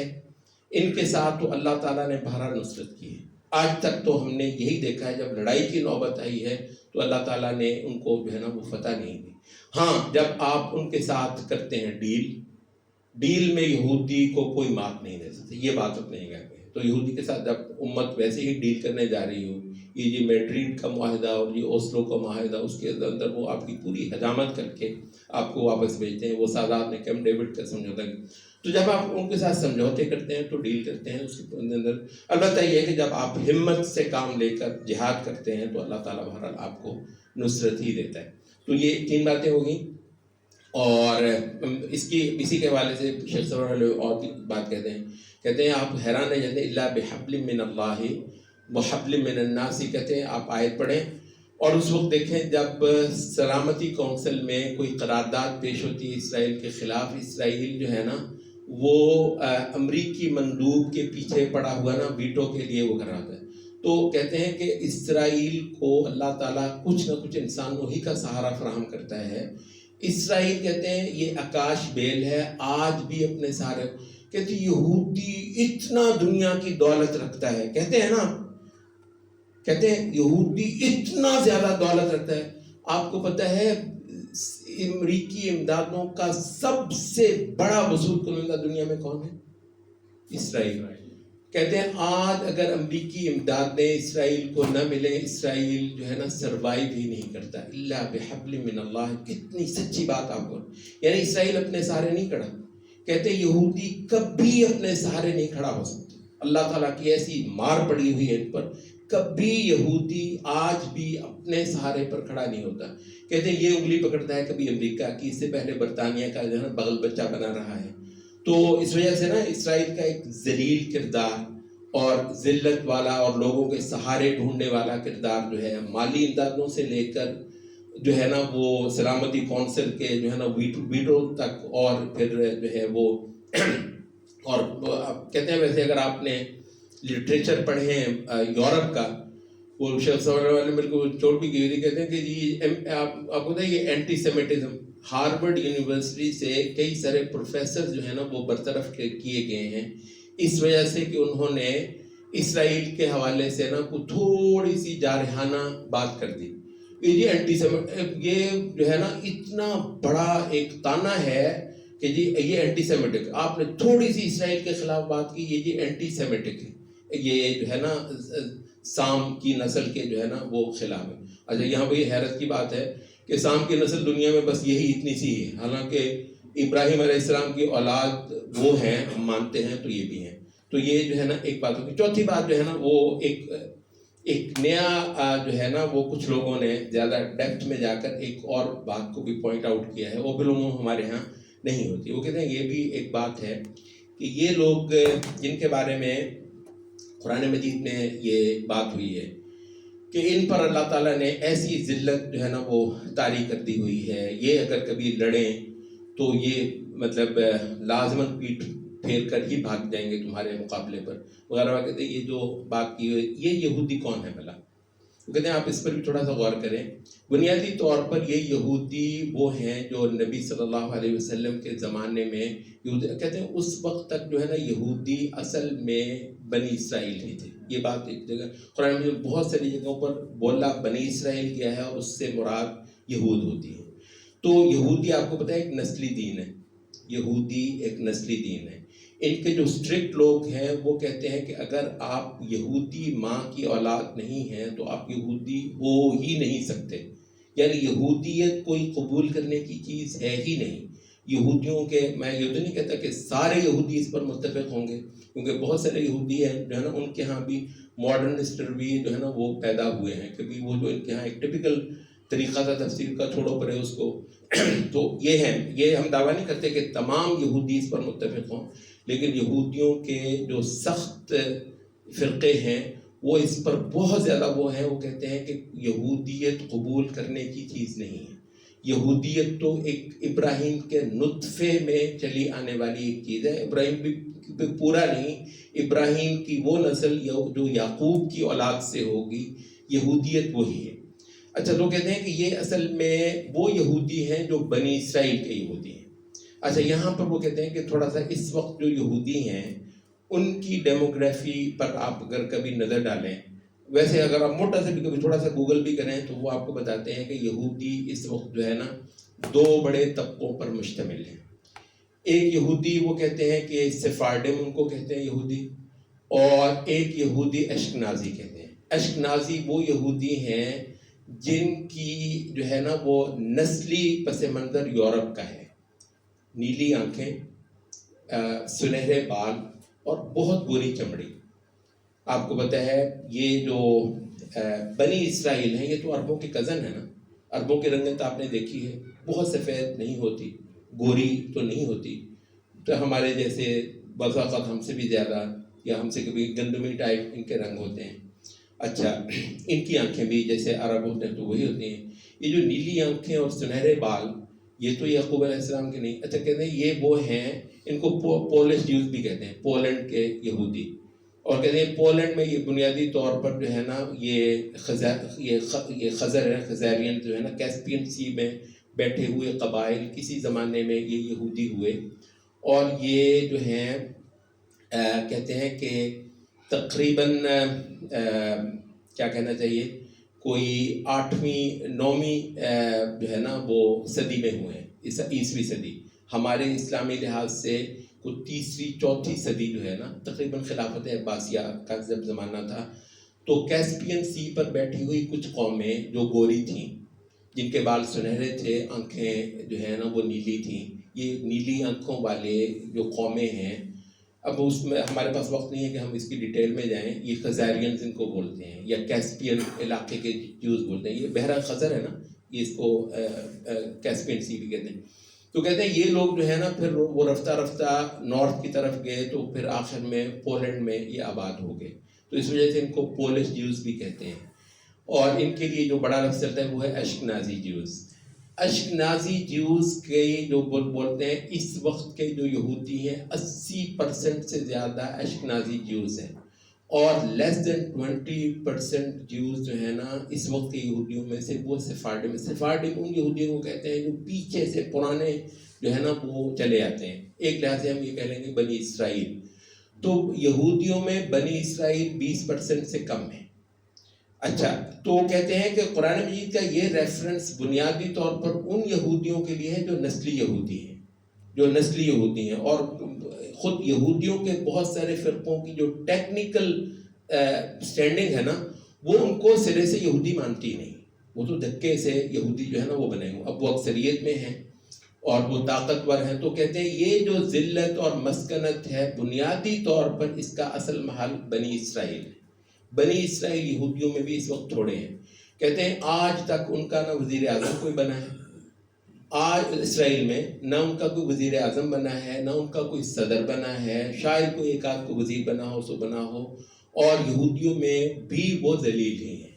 ان کے ساتھ تو اللہ تعالیٰ نے بھرا نصرت کی ہے. آج تک تو ہم نے یہی دیکھا ہے جب لڑائی کی نوبت آئی ہے تو اللہ تعالیٰ نے ان کو جو ہے نا وہ فتح نہیں دی. ہاں جب آپ ان کے ساتھ کرتے ہیں ڈیل میں یہودی کو کوئی مات نہیں دے سکتے، یہ بات اپنے نہیں کہتے ہیں. تو یہودی کے ساتھ جب امت ویسے ہی ڈیل کرنے جا رہی ہو، یہ میڈرڈ کا معاہدہ اور یہ اوسلو کا معاہدہ، اس کے اندر وہ آپ کی پوری حجامت کر کے آپ کو واپس بھیجتے ہیں. وہ سادات نے کیمپ ڈیوڈ کا سمجھوتا ہے. تو جب آپ ان کے ساتھ سمجھوتے کرتے ہیں تو ڈیل کرتے ہیں اس کے اندر. البتہ یہ ہے کہ جب آپ ہمت سے کام لے کر جہاد کرتے ہیں تو اللہ تعالیٰ بہرحال آپ کو نصرت ہی دیتا ہے. تو یہ 3 باتیں ہو گئیں. اور اسی کے حوالے سے شیخ صاحب اور بھی بات کہتے ہیں آپ حیران رہ جاتے ہیں. الا بحبل من اللہ وحبل من الناس، کہتے ہیں آپ آیت پڑھیں اور اس وقت دیکھیں جب سلامتی کونسل میں کوئی قرارداد پیش ہوتی ہے اسرائیل کے خلاف، اسرائیل جو ہے نا وہ امریکی مندوب کے پیچھے پڑا ہوا نا ویٹو کے لیے وہ کر رہا تھا. تو کہتے ہیں کہ اسرائیل کو اللہ تعالیٰ کچھ نہ کچھ انسانوں ہی کا سہارا فراہم کرتا ہے. اسرائیل کہتے ہیں یہ آکاش بیل ہے، آج بھی اپنے سارے کہتے یہودی اتنا دنیا کی دولت رکھتا ہے، کہتے ہیں نا، کہتے ہیں یہودی اتنا زیادہ دولت رکھتا ہے. آپ کو پتہ ہے امریکی امدادوں کا سب سے بڑا وصول کنندہ دنیا میں کون ہے؟ اسرائیل. کہتے ہیں آج اگر امریکی امدادیں اسرائیل کو نہ ملیں، اسرائیل جو ہے نا سروائیو ہی نہیں کرتا. الا بحبل من اللہ. کتنی سچی بات آپ کو. یعنی اسرائیل اپنے سہارے نہیں کھڑا. کہتے ہیں یہودی کبھی اپنے سہارے نہیں کھڑا ہو سکتا. اللہ تعالیٰ کی ایسی مار پڑی ہوئی ہے ان پر، کبھی یہودی آج بھی اپنے سہارے پر کھڑا نہیں ہوتا. کہتے ہیں یہ انگلی پکڑتا ہے کبھی امریکہ کی، اس سے پہلے برطانیہ کا جو ہے نا بغل بچہ بنا رہا ہے. تو اس وجہ سے نا اسرائیل کا ایک ذلیل کردار اور ذلت والا اور لوگوں کے سہارے ڈھونڈنے والا کردار جو ہے، مالی امدادوں سے لے کر جو ہے نا وہ سلامتی کونسل کے جو ہے نا ویٹو تک، اور پھر جو ہے وہ اور کہتے ہیں ویسے اگر آپ نے لٹریچر پڑھے ہیں یورپ کا، وہ شیخ والے میرے کو چوٹ بھی کی ہوئی، کہتے ہیں کہ جی آپ کو پتہ ہے یہ اینٹی سیمیٹزم ہارورڈ یونیورسٹی سے کئی سارے پروفیسر جو ہیں نا وہ برطرف کیے گئے ہیں اس وجہ سے کہ انہوں نے اسرائیل کے حوالے سے نا کو تھوڑی سی جارحانہ بات کر دی. یہ اینٹی یہ جو ہے نا اتنا بڑا ایک تانا ہے کہ جی یہ اینٹی سیمیٹک، آپ نے تھوڑی سی اسرائیل کے خلاف بات کی، یہ جی اینٹی سیمیٹک ہے، یہ جو ہے نا سام کی نسل کے جو ہے نا وہ خلاف ہے. اچھا یہاں پہ یہ حیرت کی بات ہے کہ سام کی نسل دنیا میں بس یہی اتنی سی ہے، حالانکہ ابراہیم علیہ السلام کی اولاد وہ ہیں، ہم مانتے ہیں تو یہ بھی ہیں. تو یہ جو ہے نا ایک بات ہوگی. چوتھی بات جو ہے نا وہ ایک نیا جو ہے نا وہ کچھ لوگوں نے زیادہ ڈیپتھ میں جا کر ایک اور بات کو بھی پوائنٹ آؤٹ کیا ہے، وہ بالعموم ہمارے ہاں نہیں ہوتی. وہ کہتے ہیں یہ بھی ایک بات ہے کہ یہ لوگ جن کے بارے میں قرآن مجید میں یہ بات ہوئی ہے کہ ان پر اللہ تعالیٰ نے ایسی ذلت جو ہے نا وہ طاری کر دی ہوئی ہے، یہ اگر کبھی لڑیں تو یہ مطلب لازماً پیٹھ پھیر کر ہی بھاگ جائیں گے تمہارے مقابلے پر وغیرہ. کہتے ہیں یہ جو بات کی ہوئی، یہ یہودی کون ہے بھلا؟ وہ کہتے ہیں آپ اس پر بھی تھوڑا سا غور کریں. بنیادی طور پر یہ یہودی وہ ہیں جو نبی صلی اللہ علیہ وسلم کے زمانے میں کہتے ہیں اس وقت تک جو ہے نا یہودی اصل میں بنی اسرائیل ہی تھے. یہ بات ایک جگہ قرآن میں بہت ساری جگہوں پر بولا بنی اسرائیل کیا ہے اور اس سے مراد یہود ہوتی ہے. تو یہودی آپ کو پتہ ہے ایک نسلی دین ہے. یہودی ایک نسلی دین ہے. ان کے جو اسٹرکٹ لوگ ہیں وہ کہتے ہیں کہ اگر آپ یہودی ماں کی اولاد نہیں ہیں تو آپ یہودی ہو ہی نہیں سکتے. یعنی یہودیت کوئی قبول کرنے کی چیز ہے ہی نہیں. یہودیوں کے، میں یہ تو نہیں کہتا کہ سارے یہودی اس پر متفق ہوں گے، کیونکہ بہت سارے یہودی ہیں جو ہے نا ان کے ہاں بھی ماڈرنسٹ بھی جو ہے نا وہ پیدا ہوئے ہیں، کبھی وہ جو ان کے ہاں ایک ٹپیکل طریقہ تھا تفسیر کا، چھوڑو پرے اس کو. تو یہ ہے، یہ ہم دعویٰ نہیں کرتے کہ تمام یہودی اس پر متفق ہوں، لیکن یہودیوں کے جو سخت فرقے ہیں وہ اس پر بہت زیادہ وہ ہیں. وہ کہتے ہیں کہ یہودیت قبول کرنے کی چیز نہیں ہے. یہودیت تو ایک ابراہیم کے نطفے میں چلی آنے والی ایک چیز ہے. ابراہیم بھی پورا نہیں، ابراہیم کی وہ نسل جو یعقوب کی اولاد سے ہوگی، یہودیت وہی ہے. اچھا تو کہتے ہیں کہ یہ اصل میں وہ یہودی ہیں جو بنی اسرائیل کے یہودی ہیں. اچھا یہاں پر وہ کہتے ہیں کہ تھوڑا سا اس وقت جو یہودی ہیں ان کی ڈیموگرافی پر آپ اگر کبھی نظر ڈالیں، ویسے اگر آپ موٹا سے بھی کبھی تھوڑا سا گوگل بھی کریں تو وہ آپ کو بتاتے ہیں کہ یہودی اس وقت جو ہے نا دو بڑے طبقوں پر مشتمل ہیں. ایک یہودی وہ کہتے ہیں کہ سفارڈم ان کو کہتے ہیں یہودی، اور ایک یہودی اشکنازی کہتے ہیں. اشکنازی وہ یہودی ہیں جن کی جو ہے نا وہ نسلی پس منظر یورپ کا ہے. نیلی آنکھیں، سنہرے بال اور بہت گوری چمڑی. آپ کو پتہ ہے یہ جو بنی اسرائیل ہیں یہ تو عربوں کے کزن ہیں نا. عربوں کی رنگت آپ نے دیکھی ہے، بہت سفید نہیں ہوتی، گوری تو نہیں ہوتی. تو ہمارے جیسے بعض اوقات ہم سے بھی زیادہ یا ہم سے کبھی گندمی ٹائپ ان کے رنگ ہوتے ہیں. اچھا ان کی آنکھیں بھی جیسے عرب ہوتے ہیں تو وہی ہوتی ہیں. یہ جو نیلی آنکھیں اور سنہرے بال یہ تو یعقوب علیہ السلام کے نہیں. اچھا کہتے ہیں یہ وہ ہیں، ان کو پولش جیوز بھی کہتے ہیں، پولینڈ کے یہودی. اور کہتے ہیں پولینڈ میں یہ بنیادی طور پر جو ہے نا یہ خزر ہے، خزیرین جو ہے نا کیسپین سی میں بیٹھے ہوئے قبائل کسی زمانے میں یہ یہودی ہوئے. اور یہ جو ہیں کہتے ہیں کہ تقریباً کیا کہنا چاہیے کوئی 8ویں 9ویں جو ہے نا وہ صدی میں ہوئے ہیں، 20ویں صدی. ہمارے اسلامی لحاظ سے کوئی 3ری 4تھی صدی جو ہے نا تقریباً خلافت عباسیہ کا جب زمانہ تھا، تو کیسپین سی پر بیٹھی ہوئی کچھ قومیں جو گوری تھیں، جن کے بال سنہرے تھے، آنکھیں جو ہے نا وہ نیلی تھیں، یہ نیلی آنکھوں والے جو قومیں ہیں، اب اس میں ہمارے پاس وقت نہیں ہے کہ ہم اس کی ڈیٹیل میں جائیں. یہ خزارینز ان کو بولتے ہیں، یا کیسپین علاقے کے جوز بولتے ہیں. یہ بحر خزر ہے نا، یہ اس کو کیسپین سی بھی کہتے ہیں. تو کہتے ہیں یہ لوگ جو ہے نا پھر وہ رفتہ رفتہ نارتھ کی طرف گئے، تو پھر آخر میں پولینڈ میں یہ آباد ہو گئے. تو اس وجہ سے ان کو پولش جیوز بھی کہتے ہیں. اور ان کے لیے جو بڑا لفظ چلتا ہے وہ ہے اشکنازی جیوز. اشکنازی جیوز کے جو بولتے ہیں، اس وقت کے جو یہودی ہیں 80% سے زیادہ اشکنازی جیوز ہیں، اور لیس دین 20% جیوز جو ہے نا اس وقت کے یہودیوں میں سے وہ سفارڈم. سفارڈم ان یہودیوں کو کہتے ہیں جو پیچھے سے پرانے جو ہے نا وہ چلے آتے ہیں. ایک لحاظ سے ہم یہ کہہ لیں گے بنی اسرائیل. تو یہودیوں میں بنی اسرائیل 20% سے کم ہے. اچھا، تو کہتے ہیں کہ قرآن مجید کا یہ ریفرنس بنیادی طور پر ان یہودیوں کے لیے ہے جو نسلی یہودی ہیں، جو نسلی یہودی ہیں. اور خود یہودیوں کے بہت سارے فرقوں کی جو ٹیکنیکل سٹینڈنگ ہے نا، وہ ان کو سرے سے یہودی مانتی نہیں. وہ تو دھکے سے یہودی جو ہے نا وہ بنے ہوئے. اب وہ اکثریت میں ہیں اور وہ طاقتور ہیں، تو کہتے ہیں یہ جو ذلت اور مسکنت ہے بنیادی طور پر اس کا اصل محل بنی اسرائیل ہے. بنی اسرائیل یہودیوں میں بھی اس وقت تھوڑے ہیں. کہتے ہیں آج تک ان کا نہ وزیر اعظم کوئی بنا ہے، آج اسرائیل میں نہ ان کا کوئی وزیر اعظم بنا ہے، نہ ان کا کوئی صدر بنا ہے. شاید کوئی ایک آدھ کو وزیر بنا ہو سو بنا ہو، اور یہودیوں میں بھی وہ ذلیل ہی ہیں.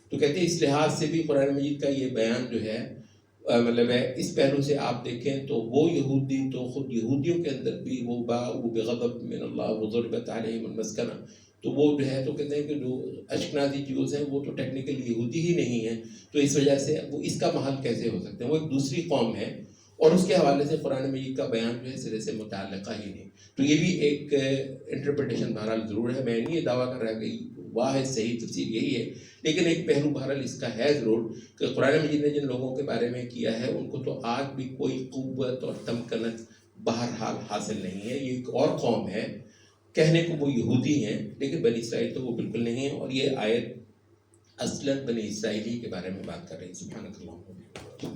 تو کہتے ہیں اس لحاظ سے بھی قرآن مجید کا یہ بیان جو ہے مطلب ہے اس پہلو سے آپ دیکھیں تو وہ یہودی تو خود یہودیوں کے اندر بھی وہ باءوا بغضب من اللہ وضربت علیہم المسکنہ. تو وہ جو ہے تو کہتے ہیں کہ جو اشکنازی جیوز ہیں وہ تو ٹیکنیکلی یہودی ہی نہیں ہیں، تو اس وجہ سے وہ اس کا محل کیسے ہو سکتے ہیں؟ وہ ایک دوسری قوم ہے، اور اس کے حوالے سے قرآن مجید کا بیان جو ہے سرے سے متعلقہ ہی نہیں. تو یہ بھی ایک انٹرپریٹیشن بہرحال ضرور ہے. میں نہیں یہ دعویٰ کر رہا کہ واحد صحیح تفسیر یہی ہے، لیکن ایک پہلو بہرحال اس کا ہے ضرور کہ قرآن مجید نے جن لوگوں کے بارے میں کیا ہے ان کو تو آج بھی کوئی قوت اور تمکنت بہرحال حاصل نہیں ہے. یہ ایک اور قوم ہے، کہنے کو وہ یہودی ہیں لیکن بنی اسرائیل تو وہ بالکل نہیں ہیں. اور یہ آیت اصلاً بنی اسرائیلی کے بارے میں بات کر رہی ہے. سبحانک اللہم و بحمدک.